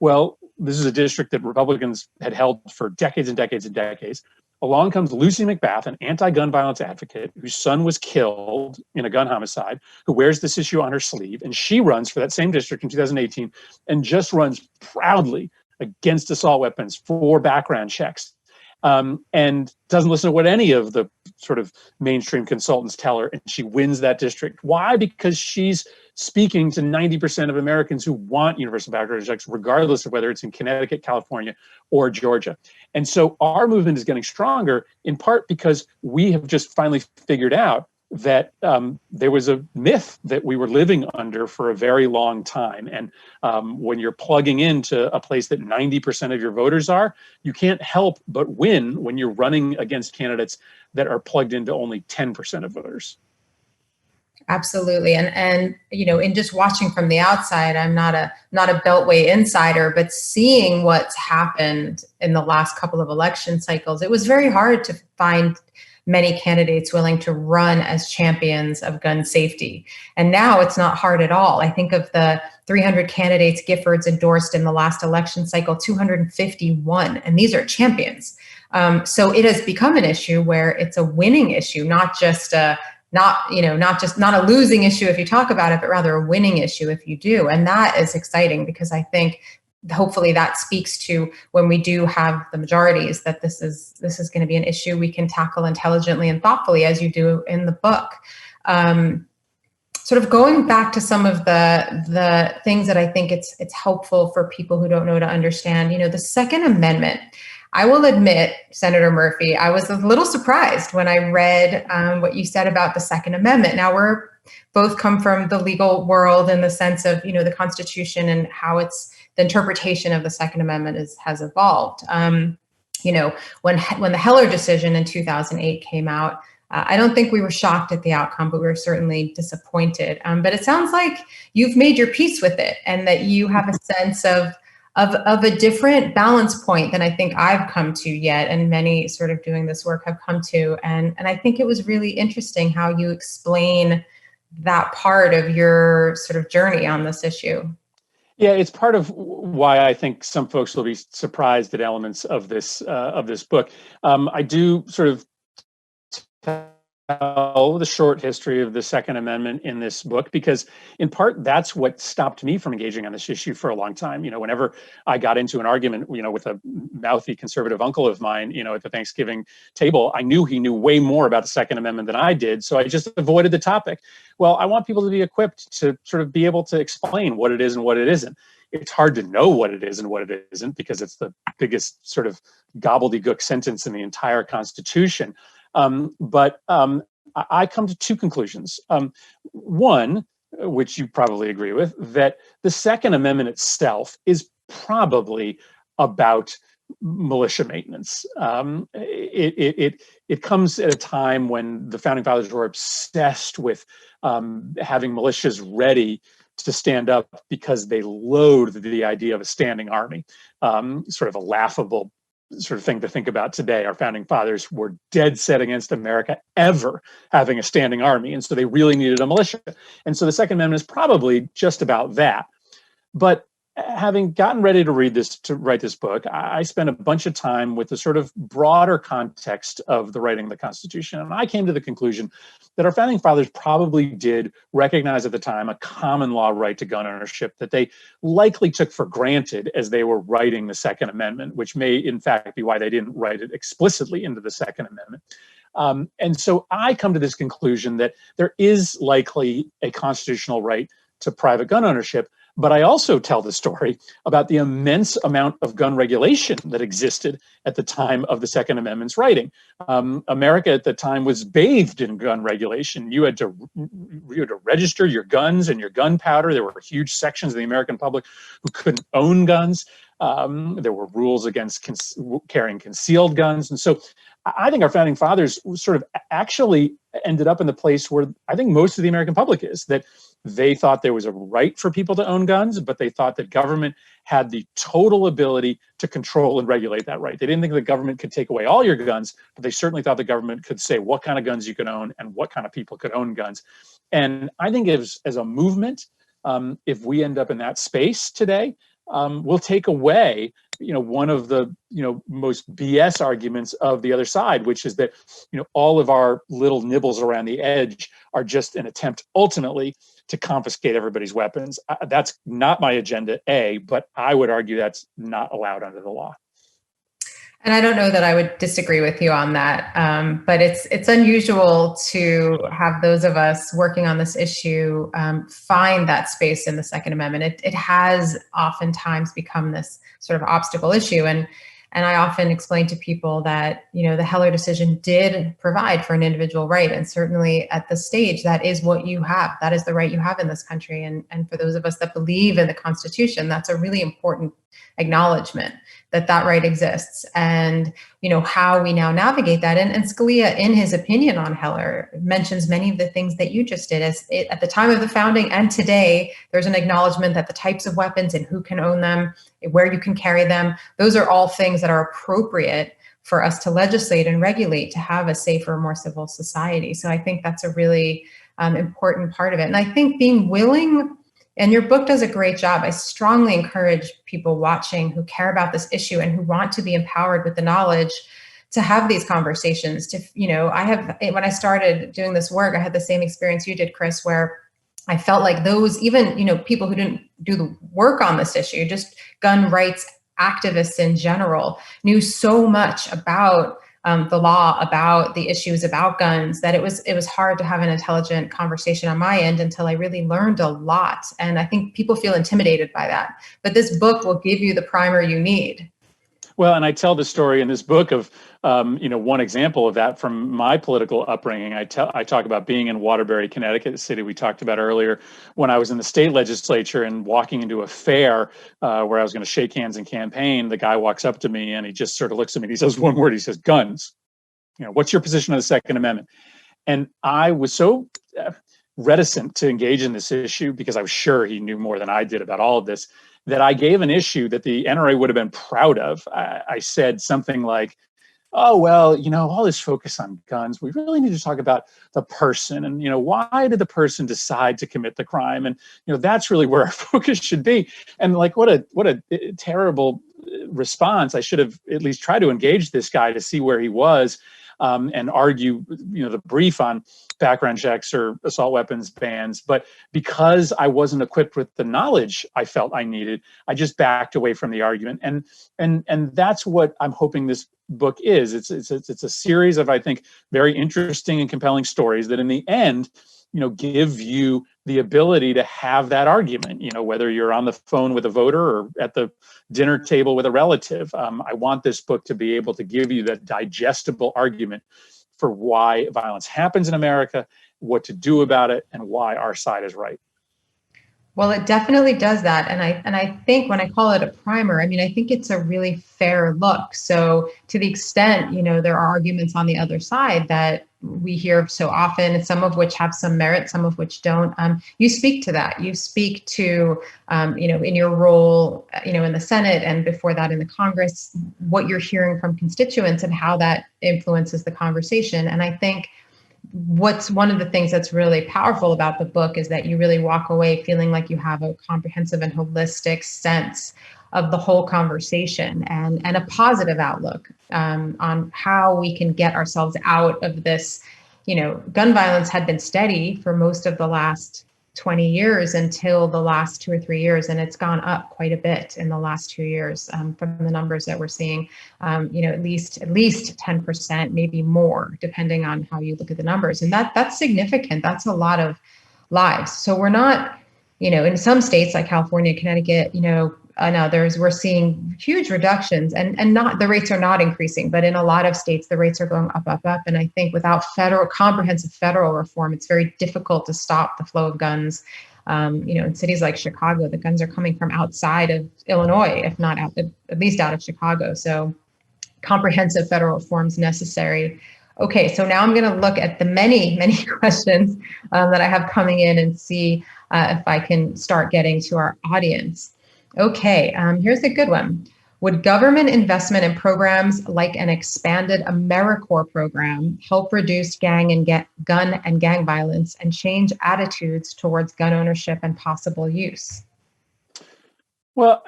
Well, this is a district that Republicans had held for decades and decades and decades. Along comes Lucy McBath, an anti-gun violence advocate whose son was killed in a gun homicide, who wears this issue on her sleeve. And she runs for that same district in 2018 and just runs proudly against assault weapons for background checks, and doesn't listen to what any of the sort of mainstream consultants tell her, and she wins that district. Why? Because she's speaking to 90% of Americans who want universal background checks, regardless of whether it's in Connecticut, California, or Georgia. And so our movement is getting stronger, in part because we have just finally figured out that there was a myth that we were living under for a very long time. And when you're plugging into a place that 90% of your voters are, you can't help but win when you're running against candidates that are plugged into only 10% of voters. Absolutely. And in just watching from the outside, I'm not a Beltway insider, but seeing what's happened in the last couple of election cycles, it was very hard to find many candidates willing to run as champions of gun safety. And now it's not hard at all. I think of the 300 candidates Giffords endorsed in the last election cycle, 251, and these are champions. So it has become an issue where it's a winning issue, not a losing issue if you talk about it, but rather a winning issue if you do. And that is exciting, because I think hopefully that speaks to, when we do have the majorities, that this is going to be an issue we can tackle intelligently and thoughtfully, as you do in the book. Sort of going back to some of the things that I think it's helpful for people who don't know to understand, the Second Amendment. I will admit, Senator Murphy, I was a little surprised when I read what you said about the Second Amendment. Now, we're both come from the legal world in the sense of, the Constitution and how the interpretation of the Second Amendment has evolved. When the Heller decision in 2008 came out, I don't think we were shocked at the outcome, but we were certainly disappointed. But it sounds like you've made your peace with it, and that you have a sense of a different balance point than I think I've come to yet, and many sort of doing this work have come to. And I think it was really interesting how you explain that part of your sort of journey on this issue. Yeah, it's part of why I think some folks will be surprised at elements of this book. I do sort of tell the short history of the Second Amendment in this book, because in part that's what stopped me from engaging on this issue for a long time. Whenever I got into an argument, with a mouthy conservative uncle of mine, at the Thanksgiving table, I knew he knew way more about the Second Amendment than I did, so I just avoided the topic. Well, I want people to be equipped to sort of be able to explain what it is and what it isn't. It's hard to know what it is and what it isn't, because it's the biggest sort of gobbledygook sentence in the entire Constitution. But I come to two conclusions. One, which you probably agree with, that the Second Amendment itself is probably about militia maintenance. It comes at a time when the Founding Fathers were obsessed with having militias ready to stand up, because they loathed the idea of a standing army, sort of a laughable sort of thing to think about today. Our founding fathers were dead set against America ever having a standing army, and so they really needed a militia. And so the Second Amendment is probably just about that. But having gotten ready to write this book, I spent a bunch of time with the sort of broader context of the writing of the Constitution, and I came to the conclusion that our founding fathers probably did recognize at the time a common law right to gun ownership that they likely took for granted as they were writing the Second Amendment, which may in fact be why they didn't write it explicitly into the Second Amendment. And so I come to this conclusion that there is likely a constitutional right to private gun ownership. But I also tell the story about the immense amount of gun regulation that existed at the time of the Second Amendment's writing. America at the time was bathed in gun regulation. You had to register your guns and your gunpowder. There were huge sections of the American public who couldn't own guns. There were rules against carrying concealed guns. And so I think our founding fathers sort of actually ended up in the place where I think most of the American public is, that they thought there was a right for people to own guns, but they thought that government had the total ability to control and regulate that right. They didn't think the government could take away all your guns, but they certainly thought the government could say what kind of guns you could own and what kind of people could own guns. And I think as a movement, if we end up in that space today, we'll take away, one of the, most BS arguments of the other side, which is that, all of our little nibbles around the edge are just an attempt ultimately to confiscate everybody's weapons. That's not my agenda, A, but I would argue that's not allowed under the law. And I don't know that I would disagree with you on that, but it's unusual to have those of us working on this issue find that space in the Second Amendment. It has oftentimes become this sort of obstacle issue, and I often explain to people that, you know, the Heller decision did provide for an individual right, and certainly at the stage, that is what you have. That is the right you have in this country, and for those of us that believe in the Constitution, that's a really important acknowledgement that that right exists. And, you know, how we now navigate that. And Scalia, in his opinion on Heller, mentions many of the things that you just did. At the time of the founding and today, there's an acknowledgement that the types of weapons and who can own them, where you can carry them, those are all things that are appropriate for us to legislate and regulate to have a safer, more civil society. So I think that's a really important part of it. And I think being willing, and your book does a great job. I strongly encourage people watching who care about this issue and who want to be empowered with the knowledge to have these conversations. To, you know, when I started doing this work, I had the same experience you did, Chris, where I felt like those, even, you know, people who didn't do the work on this issue, just gun rights activists in general, knew so much about the law, about the issues, about guns, that it was hard to have an intelligent conversation on my end until I really learned a lot. And I think people feel intimidated by that. But this book will give you the primer you need. Well, and I tell the story in this book of, one example of that from my political upbringing. I talk about being in Waterbury, Connecticut, the city we talked about earlier, when I was in the state legislature and walking into a fair where I was going to shake hands and campaign. The guy walks up to me and he just sort of looks at me and he says one word. He says, "Guns. You know, what's your position on the Second Amendment?" And I was so reticent to engage in this issue because I was sure he knew more than I did about all of this, that I gave an issue that the NRA would have been proud of. I said something like, "Oh, well, you know, all this focus on guns, we really need to talk about the person and, you know, why did the person decide to commit the crime? And, you know, that's really where our focus should be." And like, what a terrible response. I should have at least tried to engage this guy to see where he was and argue, you know, the brief on background checks or assault weapons bans. But because I wasn't equipped with the knowledge I felt I needed, I just backed away from the argument. And that's what I'm hoping this book is. It's a series of, I think, very interesting and compelling stories that in the end, you know, give you the ability to have that argument, you know, whether you're on the phone with a voter or at the dinner table with a relative. I want this book to be able to give you that digestible argument for why violence happens in America, what to do about it, and why our side is right. Well, it definitely does that. And I think when I call it a primer, I mean, I think it's a really fair look. So to the extent, you know, there are arguments on the other side that we hear so often, some of which have some merit, some of which don't. You speak to that. You speak to, you know, in your role, you know, in the Senate and before that in the Congress, what you're hearing from constituents and how that influences the conversation. And I think what's one of the things that's really powerful about the book is that you really walk away feeling like you have a comprehensive and holistic sense of the whole conversation and a positive outlook on how we can get ourselves out of this. You know, gun violence had been steady for most of the last 20 years until the last 2 or 3 years, and it's gone up quite a bit in the last 2 years from the numbers that we're seeing. You know, at least 10%, maybe more, depending on how you look at the numbers, and that's significant. That's a lot of lives. So we're not, you know, in some states like California, Connecticut, you know, and others, we're seeing huge reductions, and not the rates are not increasing, but in a lot of states, the rates are going up. And I think without comprehensive federal reform, it's very difficult to stop the flow of guns. You know, in cities like Chicago, the guns are coming from outside of Illinois, if not at least out of Chicago. So comprehensive federal reforms necessary. Okay, so now I'm going to look at the many questions that I have coming in and see if I can start getting to our audience. Okay, here's a good one. Would government investment in programs like an expanded AmeriCorps program help reduce gun and gang violence and change attitudes towards gun ownership and possible use? Well,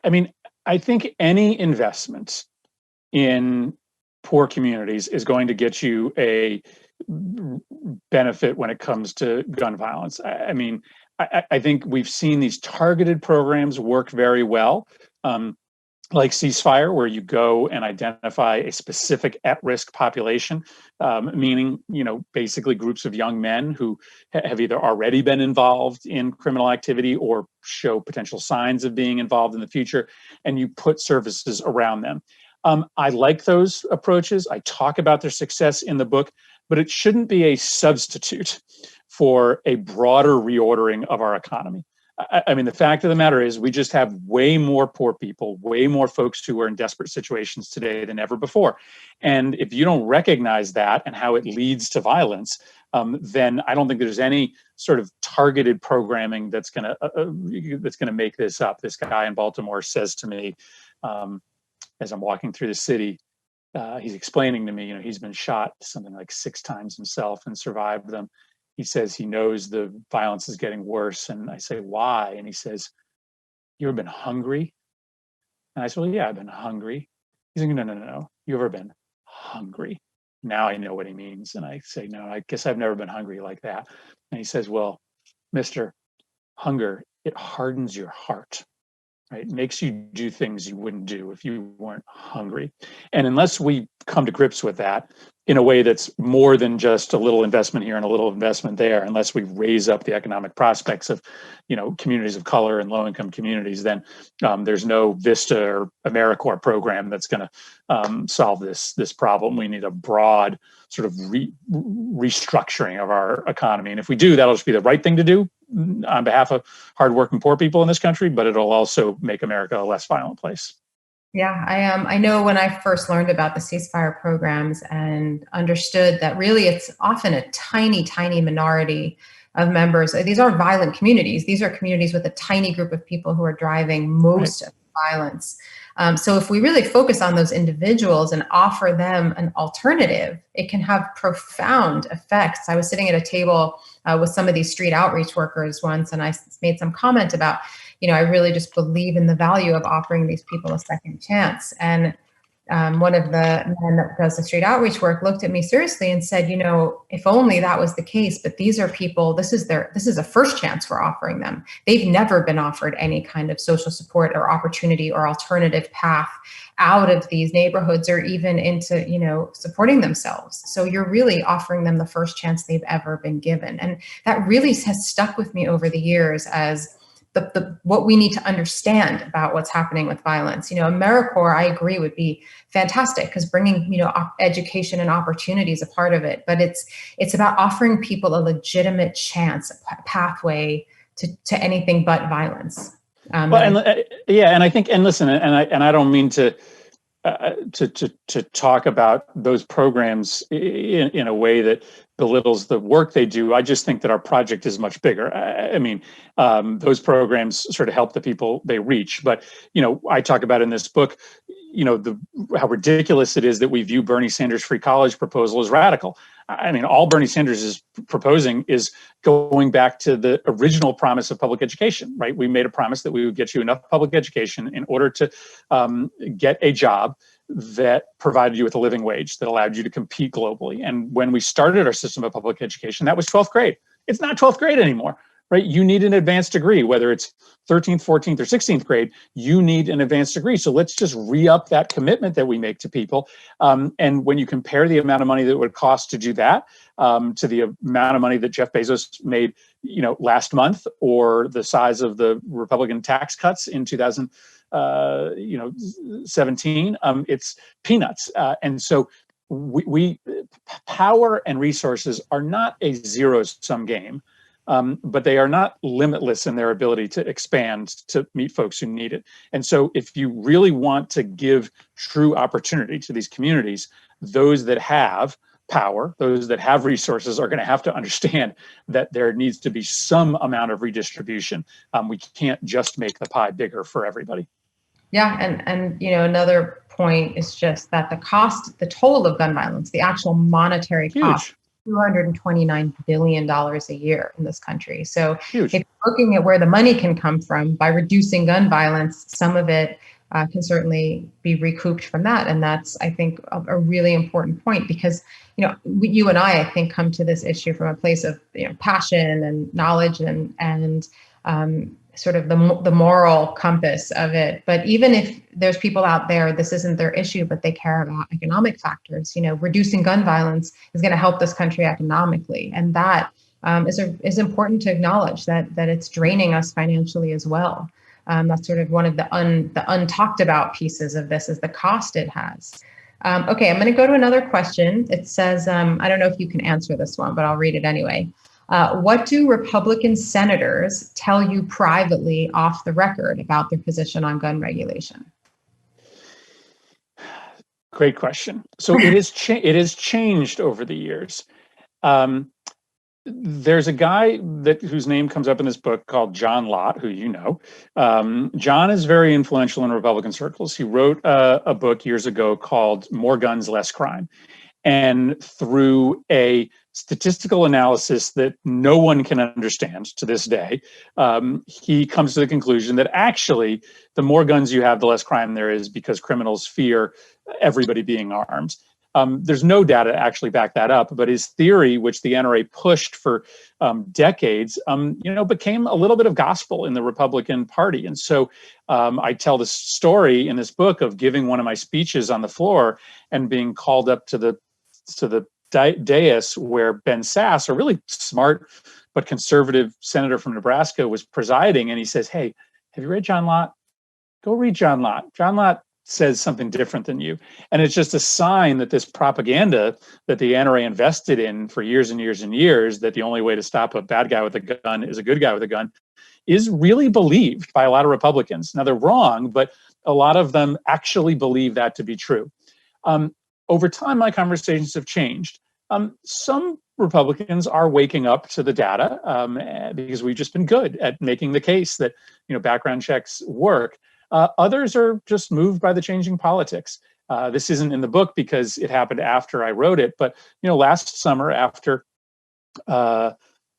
I mean, I think any investment in poor communities is going to get you a benefit when it comes to gun violence. I mean, I think we've seen these targeted programs work very well. like Ceasefire, where you go and identify a specific at-risk population, meaning, basically groups of young men who have either already been involved in criminal activity or show potential signs of being involved in the future, and you put services around them. I like those approaches. I talk about their success in the book, but it shouldn't be a substitute for a broader reordering of our economy. I mean, the fact of the matter is we just have way more poor people, way more folks who are in desperate situations today than ever before. And if you don't recognize that and how it leads to violence, then I don't think there's any sort of targeted programming that's gonna make this up. This guy in Baltimore says to me, as I'm walking through the city, he's explaining to me, he's been shot something like 6 times himself and survived them. He says he knows the violence is getting worse. And I say, why? And he says, you ever been hungry? And I said, well, yeah, I've been hungry. He's like, no. You ever been hungry? Now I know what he means. And I say, no, I guess I've never been hungry like that. And he says, well, Mr. Hunger, it hardens your heart. Right? It makes you do things you wouldn't do if you weren't hungry. And unless we come to grips with that in a way that's more than just a little investment here and a little investment there, unless we raise up the economic prospects of, communities of color and low-income communities, then there's no Vista or AmeriCorps program that's going to solve this problem. We need a broad sort of restructuring of our economy. And if we do, that'll just be the right thing to do on behalf of hardworking poor people in this country, but it'll also make America a less violent place. Yeah, I know when I first learned about the ceasefire programs and understood that really it's often a tiny, tiny minority of members. These are violent communities. These are communities with a tiny group of people who are driving most of the violence. So if we really focus on those individuals and offer them an alternative, it can have profound effects. I was sitting at a table with some of these street outreach workers once, and I made some comment about, I really just believe in the value of offering these people a second chance. And one of the men that does the street outreach work looked at me seriously and said, if only that was the case, but these are people, this is a first chance we're offering them. They've never been offered any kind of social support or opportunity or alternative path out of these neighborhoods or even into, supporting themselves. So you're really offering them the first chance they've ever been given. And that really has stuck with me over the years as what we need to understand about what's happening with violence. AmeriCorps, I agree, would be fantastic because bringing, education and opportunity is a part of it. But it's about offering people a legitimate chance, a pathway to anything but violence. And I think, and listen, and I don't mean to talk about those programs in a way that belittles the work they do. I just think that our project is much bigger. I mean, those programs sort of help the people they reach. But, I talk about in this book, how ridiculous it is that we view Bernie Sanders' free college proposal as radical. I mean, all Bernie Sanders is proposing is going back to the original promise of public education, right? We made a promise that we would get you enough public education in order to get a job that provided you with a living wage that allowed you to compete globally. And when we started our system of public education, that was 12th grade. It's not 12th grade anymore, right? You need an advanced degree, whether it's 13th, 14th, or 16th grade, you need an advanced degree. So let's just re-up that commitment that we make to people. And when you compare the amount of money that it would cost to do that to the amount of money that Jeff Bezos made, last month, or the size of the Republican tax cuts in 2017, it's peanuts. And so we power and resources are not a zero-sum game. But they are not limitless in their ability to expand to meet folks who need it. And so if you really want to give true opportunity to these communities, those that have power, those that have resources are going to have to understand that there needs to be some amount of redistribution. We can't just make the pie bigger for everybody. Yeah, and another point is just that the toll of gun violence, the actual monetary cost, huge. $229 billion a year in this country. So Huge. If you're looking at where the money can come from by reducing gun violence, some of it can certainly be recouped from that. And that's, I think, a really important point because, you and I think, come to this issue from a place of, passion and knowledge and sort of the moral compass of it. But even if there's people out there, this isn't their issue, but they care about economic factors, reducing gun violence is going to help this country economically. And that is important to acknowledge that it's draining us financially as well. That's sort of one of the untalked about pieces of this, is the cost it has. Okay, I'm going to go to another question. It says, I don't know if you can answer this one, but I'll read it anyway. What do Republican senators tell you privately off the record about their position on gun regulation? Great question. So it is changed over the years. There's a guy whose name comes up in this book called John Lott, who you know. John is very influential in Republican circles. He wrote a book years ago called More Guns, Less Crime. And through a statistical analysis that no one can understand to this day, he comes to the conclusion that actually the more guns you have, the less crime there is, because criminals fear everybody being armed. There's no data to actually back that up, but his theory, which the NRA pushed for decades, became a little bit of gospel in the Republican Party. And so I tell this story in this book of giving one of my speeches on the floor and being called up to the dais where Ben Sasse, a really smart but conservative senator from Nebraska, was presiding, and he says, "Hey, have you read John Lott? Go read John Lott. John Lott says something different than you." And it's just a sign that this propaganda that the NRA invested in for years and years and years, that the only way to stop a bad guy with a gun is a good guy with a gun, is really believed by a lot of Republicans. Now, they're wrong, but a lot of them actually believe that to be true. Over time, my conversations have changed. Some Republicans are waking up to the data because we've just been good at making the case that background checks work. Others are just moved by the changing politics. This isn't in the book because it happened after I wrote it, but last summer after the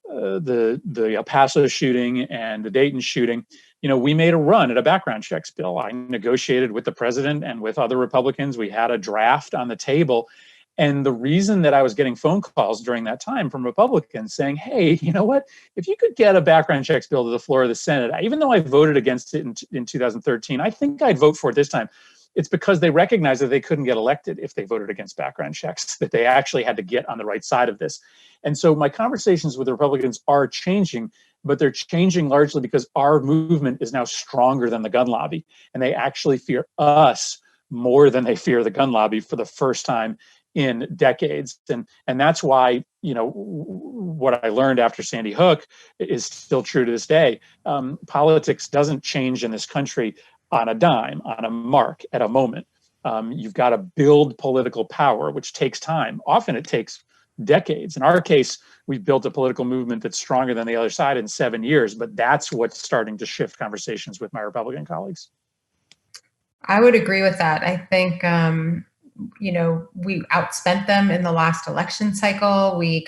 El Paso shooting and the Dayton shooting, we made a run at a background checks bill. I negotiated with the president and with other Republicans. We had a draft on the table. And the reason that I was getting phone calls during that time from Republicans saying, "Hey, you know what? If you could get a background checks bill to the floor of the Senate, even though I voted against it in 2013, I think I'd vote for it this time." It's because they recognized that they couldn't get elected if they voted against background checks, that they actually had to get on the right side of this. And so my conversations with the Republicans are changing, but they're changing largely because our movement is now stronger than the gun lobby. And they actually fear us more than they fear the gun lobby for the first time in decades. And that's why, what I learned after Sandy Hook is still true to this day. Politics doesn't change in this country on a dime, on a mark, at a moment. You've got to build political power, which takes time. Often it takes decades. In our case, we've built a political movement that's stronger than the other side in 7 years, but that's what's starting to shift conversations with my Republican colleagues. I would agree with that. I think, we outspent them in the last election cycle. We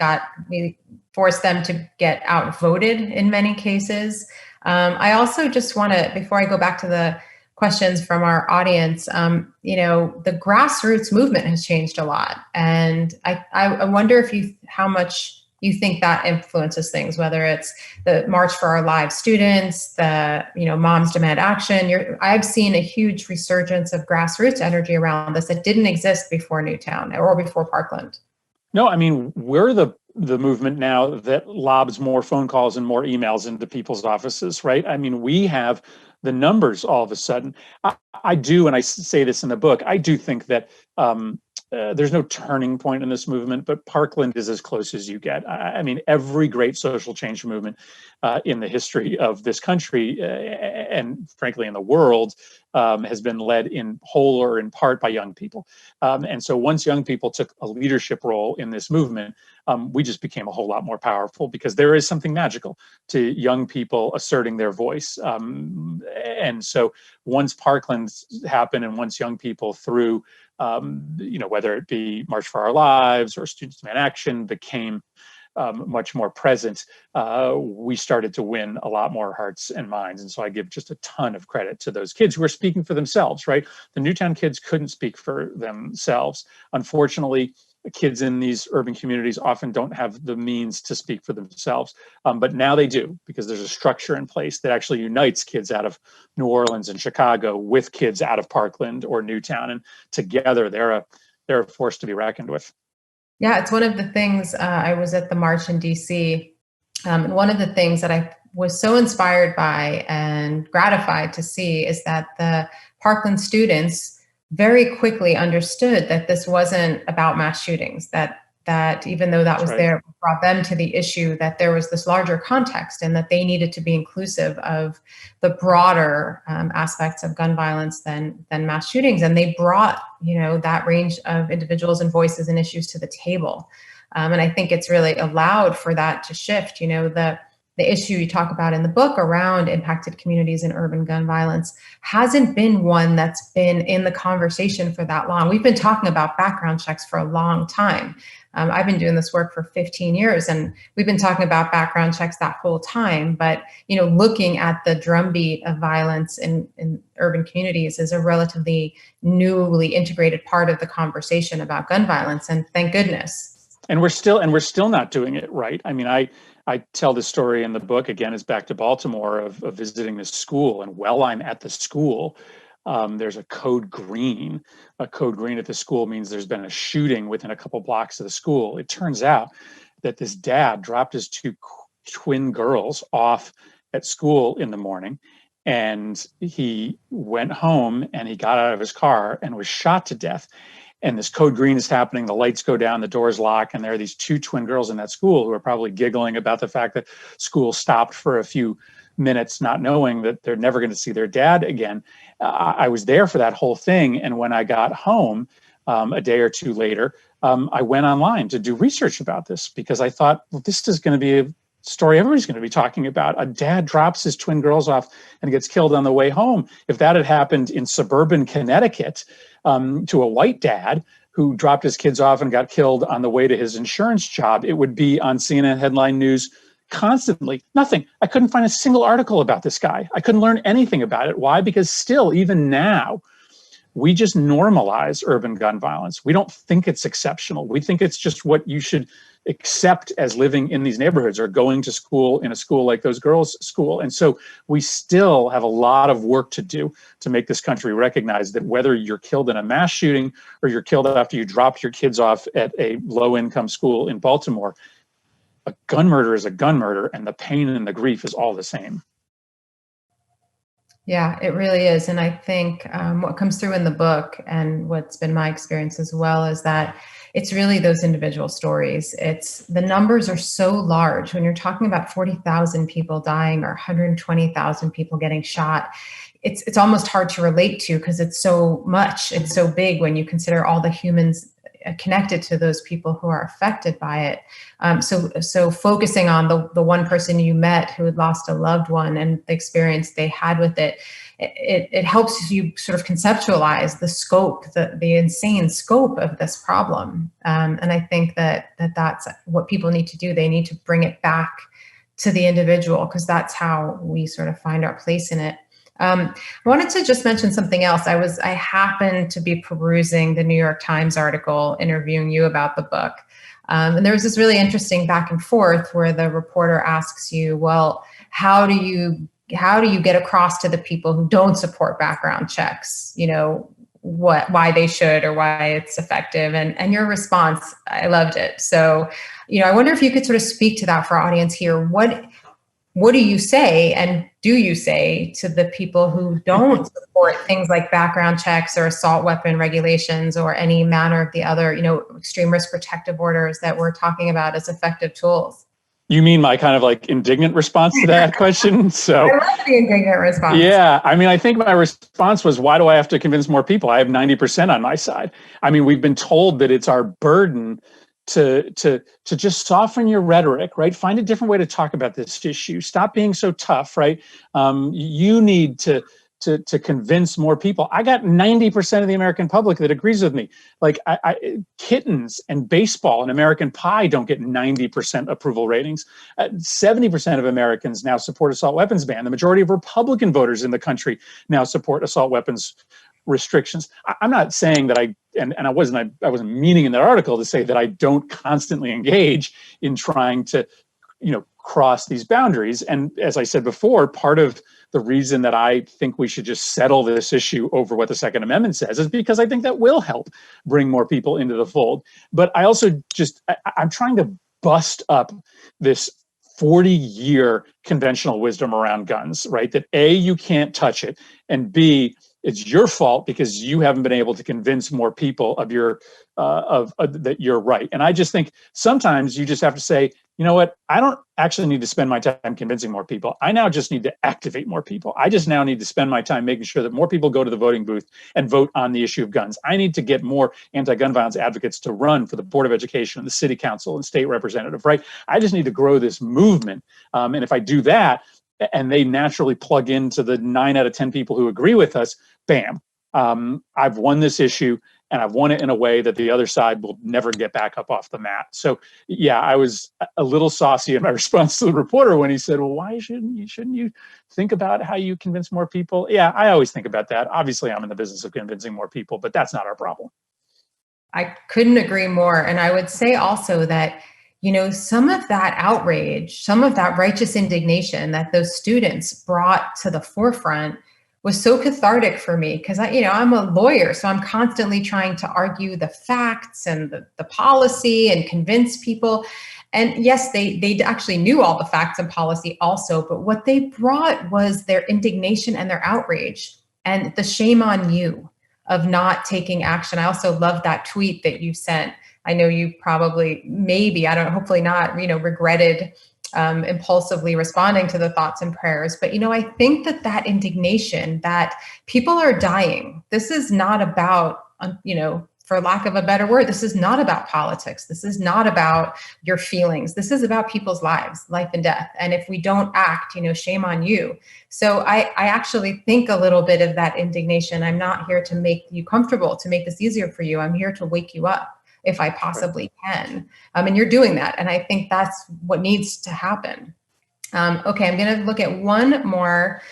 forced them to get outvoted in many cases. I also just want to, before I go back to the questions from our audience, the grassroots movement has changed a lot. And I wonder how much you think that influences things, whether it's the March for Our Lives students, the Moms Demand Action. I've seen a huge resurgence of grassroots energy around this that didn't exist before Newtown or before Parkland. No, I mean, we're the movement now that lobs more phone calls and more emails into people's offices, right? I mean, we have the numbers all of a sudden. I do, and I say this in the book, I do think that there's no turning point in this movement, but Parkland is as close as you get. I mean, every great social change movement in the history of this country and frankly in the world has been led in whole or in part by young people. And so once young people took a leadership role in this movement, we just became a whole lot more powerful because there is something magical to young people asserting their voice. And so once Parkland happened and once young people through whether it be March for Our Lives or Students Demand Action became much more present, we started to win a lot more hearts and minds. And so I give just a ton of credit to those kids who are speaking for themselves, right? The Newtown kids couldn't speak for themselves. Unfortunately, kids in these urban communities often don't have the means to speak for themselves. But now they do, because there's a structure in place that actually unites kids out of New Orleans and Chicago with kids out of Parkland or Newtown. And together they're a force to be reckoned with. Yeah, it's one of the things. I was at the march in DC. And one of the things that I was so inspired by and gratified to see is that the Parkland students very quickly understood that this wasn't about mass shootings, that even though that was right. there, brought them to the issue that there was this larger context and that they needed to be inclusive of the broader aspects of gun violence than mass shootings. And they brought, that range of individuals and voices and issues to the table. And I think it's really allowed for that to shift. The issue you talk about in the book around impacted communities and urban gun violence hasn't been one that's been in the conversation for that long. We've been talking about background checks for a long time. I've been doing this work for 15 years, and we've been talking about background checks that whole time. But, looking at the drumbeat of violence in urban communities is a relatively newly integrated part of the conversation about gun violence. And thank goodness. And we're still not doing it right. I mean, I tell the story in the book, again, it's back to Baltimore, of visiting this school. And while I'm at the school, there's a code green. A code green at the school means there's been a shooting within a couple blocks of the school. It turns out that this dad dropped his two twin girls off at school in the morning, and he went home and he got out of his car and was shot to death. And this code green is happening, the lights go down, the doors lock, and there are these two twin girls in that school who are probably giggling about the fact that school stopped for a few minutes, not knowing that they're never going to see their dad again. I was there for that whole thing. And when I got home a day or two later, I went online to do research about this, because I thought, well, this is going to be a story everybody's going to be talking about. A dad drops his twin girls off and gets killed on the way home. If that had happened in suburban Connecticut to a white dad who dropped his kids off and got killed on the way to his insurance job, it would be on CNN headline news constantly. Nothing. I couldn't find a single article about this guy. I couldn't learn anything about it. Why? Because still, even now, we just normalize urban gun violence. We don't think it's exceptional. We think it's just what you should accept as living in these neighborhoods or going to school in a school like those girls' school. And so we still have a lot of work to do to make this country recognize that whether you're killed in a mass shooting or you're killed after you dropped your kids off at a low-income school in Baltimore, a gun murder is a gun murder, and the pain and the grief is all the same. Yeah, it really is. And I think what comes through in the book, and what's been my experience as well, is that it's really those individual stories. The numbers are so large. When you're talking about 40,000 people dying or 120,000 people getting shot, it's almost hard to relate to, because it's so much. It's so big when you consider all the humans connected to those people who are affected by it. So focusing on the one person you met who had lost a loved one and the experience they had with it, it helps you sort of conceptualize the scope, the insane scope of this problem. And I think that's what people need to do. They need to bring it back to the individual, because that's how we sort of find our place in it. I wanted to just mention something else. I happened to be perusing the New York Times article interviewing you about the book. And there was this really interesting back and forth where the reporter asks you, well, how do you get across to the people who don't support background checks, why they should or why it's effective? And your response, I loved it. So, I wonder if you could sort of speak to that for our audience here. What do you say, and do you say to the people who don't support things like background checks or assault weapon regulations or any manner of the other, extreme risk protective orders that we're talking about as effective tools? You mean my kind of like indignant response to that question? So I love the indignant response. Yeah, I mean, I think my response was, why do I have to convince more people? I have 90% on my side. I mean, we've been told that it's our burden to just soften your rhetoric, right? Find a different way to talk about this issue. Stop being so tough, right? You need to convince more people. I got 90% of the American public that agrees with me. Like kittens and baseball and American Pie don't get 90% approval ratings. 70% of Americans now support assault weapons ban. The majority of Republican voters in the country now support assault weapons restrictions. I'm not saying that I wasn't meaning in that article to say that I don't constantly engage in trying to, cross these boundaries. And as I said before, part of the reason that I think we should just settle this issue over what the Second Amendment says is because I think that will help bring more people into the fold. But I also I'm trying to bust up this 40-year conventional wisdom around guns, right? That A, you can't touch it, and B, it's your fault because you haven't been able to convince more people of that you're right. And I just think sometimes you just have to say, you know what? I don't actually need to spend my time convincing more people. I now just need to activate more people. I just now need to spend my time making sure that more people go to the voting booth and vote on the issue of guns. I need to get more anti-gun violence advocates to run for the Board of Education and the City Council and state representative, right? I just need to grow this movement. And if I do that, and they naturally plug into the 9 out of 10 people who agree with us, bam, I've won this issue, and I've won it in a way that the other side will never get back up off the mat. So yeah, I was a little saucy in my response to the reporter when he said, well, why shouldn't you think about how you convince more people? Yeah, I always think about that. Obviously, I'm in the business of convincing more people, but that's not our problem. I couldn't agree more. And I would say also that, some of that outrage, some of that righteous indignation that those students brought to the forefront was so cathartic for me because I'm a lawyer, so I'm constantly trying to argue the facts and the policy and convince people. And yes, they actually knew all the facts and policy also, but what they brought was their indignation and their outrage and the shame on you of not taking action. I also love that tweet that you sent. I know you probably, hopefully not, regretted impulsively responding to the thoughts and prayers. But, I think that indignation that people are dying, this is not about, for lack of a better word, this is not about politics. This is not about your feelings. This is about people's lives, life and death. And if we don't act, shame on you. So I actually think a little bit of that indignation. I'm not here to make you comfortable, to make this easier for you. I'm here to wake you up if I possibly can. And you're doing that. And I think that's what needs to happen. Okay, I'm going to look at one more.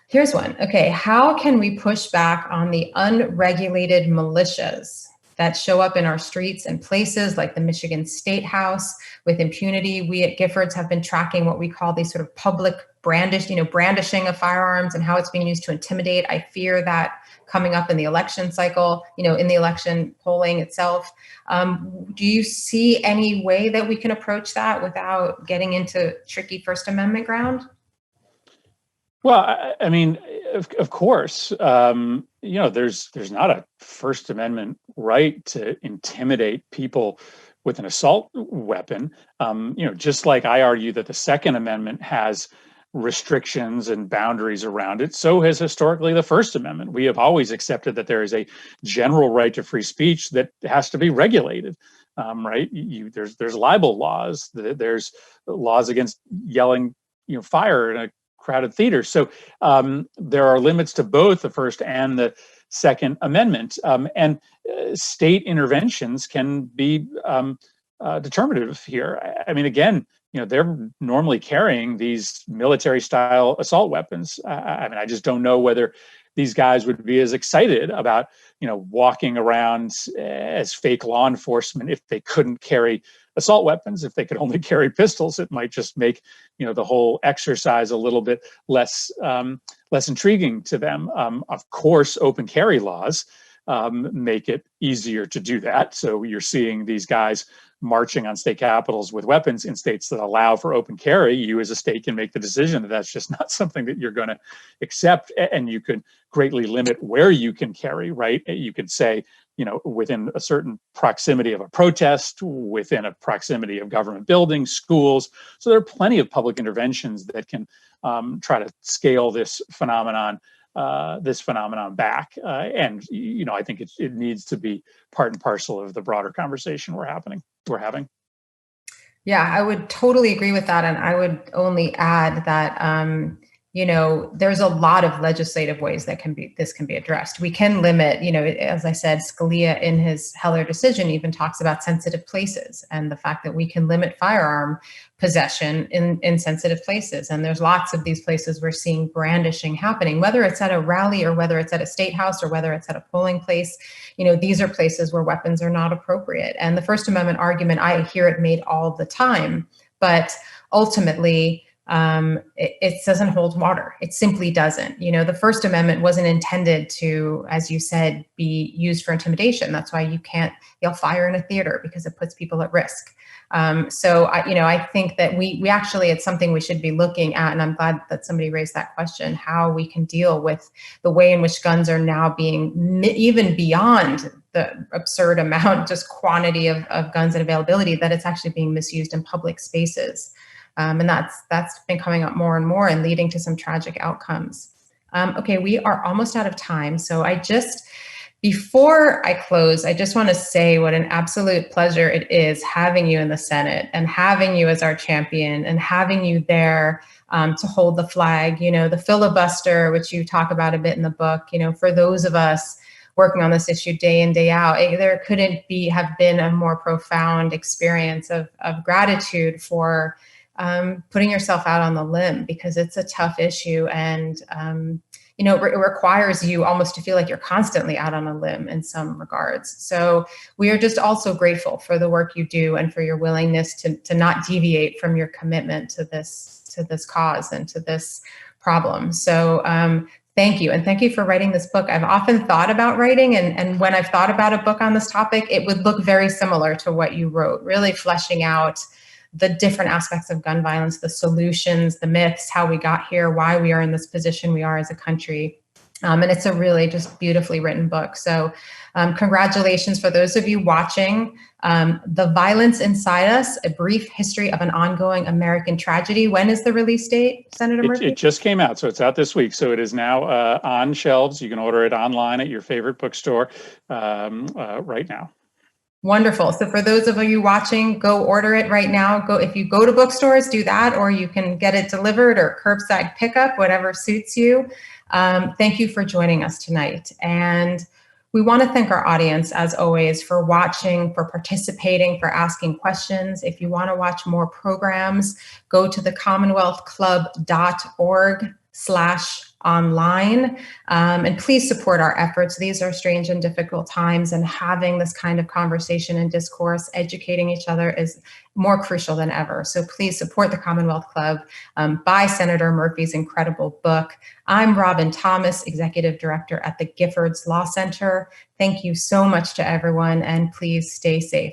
Here's one. Okay, how can we push back on the unregulated militias that show up in our streets and places like the Michigan State House with impunity? We at Giffords have been tracking what we call these sort of public brandishing of firearms and how it's being used to intimidate. I fear that coming up in the election cycle, in the election polling itself. Do you see any way that we can approach that without getting into tricky First Amendment ground? Well, I mean, of course, there's not a First Amendment right to intimidate people with an assault weapon. Just like I argue that the Second Amendment has restrictions and boundaries around it, so has historically the First Amendment. We have always accepted that there is a general right to free speech that has to be regulated. Right? There's libel laws. There's laws against yelling, fire in a crowded theater. So there are limits to both the First and the Second Amendment, and state interventions can be determinative here. I mean, again, they're normally carrying these military-style assault weapons. I just don't know whether these guys would be as excited about, walking around as fake law enforcement if they couldn't carry assault weapons. If they could only carry pistols, it might just make, the whole exercise a little bit less intriguing to them. Of course, open carry laws make it easier to do that. So you're seeing these guys marching on state capitals with weapons in states that allow for open carry. You as a state can make the decision that that's just not something that you're going to accept, and you can greatly limit where you can carry, right? You could say, within a certain proximity of a protest, within a proximity of government buildings, schools. So there are plenty of public interventions that can try to scale this phenomenon back. And I think it needs to be part and parcel of the broader conversation we're having. Yeah, I would totally agree with that. And I would only add that, there's a lot of legislative ways that this can be addressed. We can limit, as I said, Scalia in his Heller decision even talks about sensitive places and the fact that we can limit firearm possession in sensitive places. And there's lots of these places we're seeing brandishing happening, whether it's at a rally or whether it's at a state house or whether it's at a polling place. These are places where weapons are not appropriate. And the First Amendment argument, I hear it made all the time, but ultimately, it doesn't hold water. It simply doesn't. The First Amendment wasn't intended to, as you said, be used for intimidation. That's why you can't yell fire in a theater, because it puts people at risk. So I think that we actually, it's something we should be looking at, and I'm glad that somebody raised that question, how we can deal with the way in which guns are now being, even beyond the absurd amount, just quantity of guns and availability, that it's actually being misused in public spaces. And that's been coming up more and more and leading to some tragic outcomes. Okay, we are almost out of time. So before I close, I just want to say what an absolute pleasure it is having you in the Senate and having you as our champion and having you there to hold the flag. The filibuster, which you talk about a bit in the book, for those of us working on this issue day in, day out, there couldn't have been a more profound experience of gratitude for putting yourself out on the limb, because it's a tough issue, and it requires you almost to feel like you're constantly out on a limb in some regards. So we are just also grateful for the work you do and for your willingness to not deviate from your commitment to this cause and to this problem. So thank you. And thank you for writing this book. I've often thought about writing, and when I've thought about a book on this topic, it would look very similar to what you wrote, really fleshing out the different aspects of gun violence, the solutions, the myths, how we got here, why we are in this position we are as a country. And it's a really just beautifully written book. So congratulations for those of you watching. The Violence Inside Us, A Brief History of an Ongoing American Tragedy. When is the release date, Senator Murphy? It just came out, so it's out this week. So it is now on shelves. You can order it online at your favorite bookstore right now. Wonderful. So for those of you watching, go order it right now. If you go to bookstores, do that, or you can get it delivered or curbside pickup, whatever suits you. Thank you for joining us tonight. And we want to thank our audience, as always, for watching, for participating, for asking questions. If you want to watch more programs, go to thecommonwealthclub.org/online. And please support our efforts. These are strange and difficult times, and having this kind of conversation and discourse, educating each other, is more crucial than ever. So please support the Commonwealth Club. Buy Senator Murphy's incredible book. I'm Robin Thomas, Executive Director at the Giffords Law Center. Thank you so much to everyone, and please stay safe.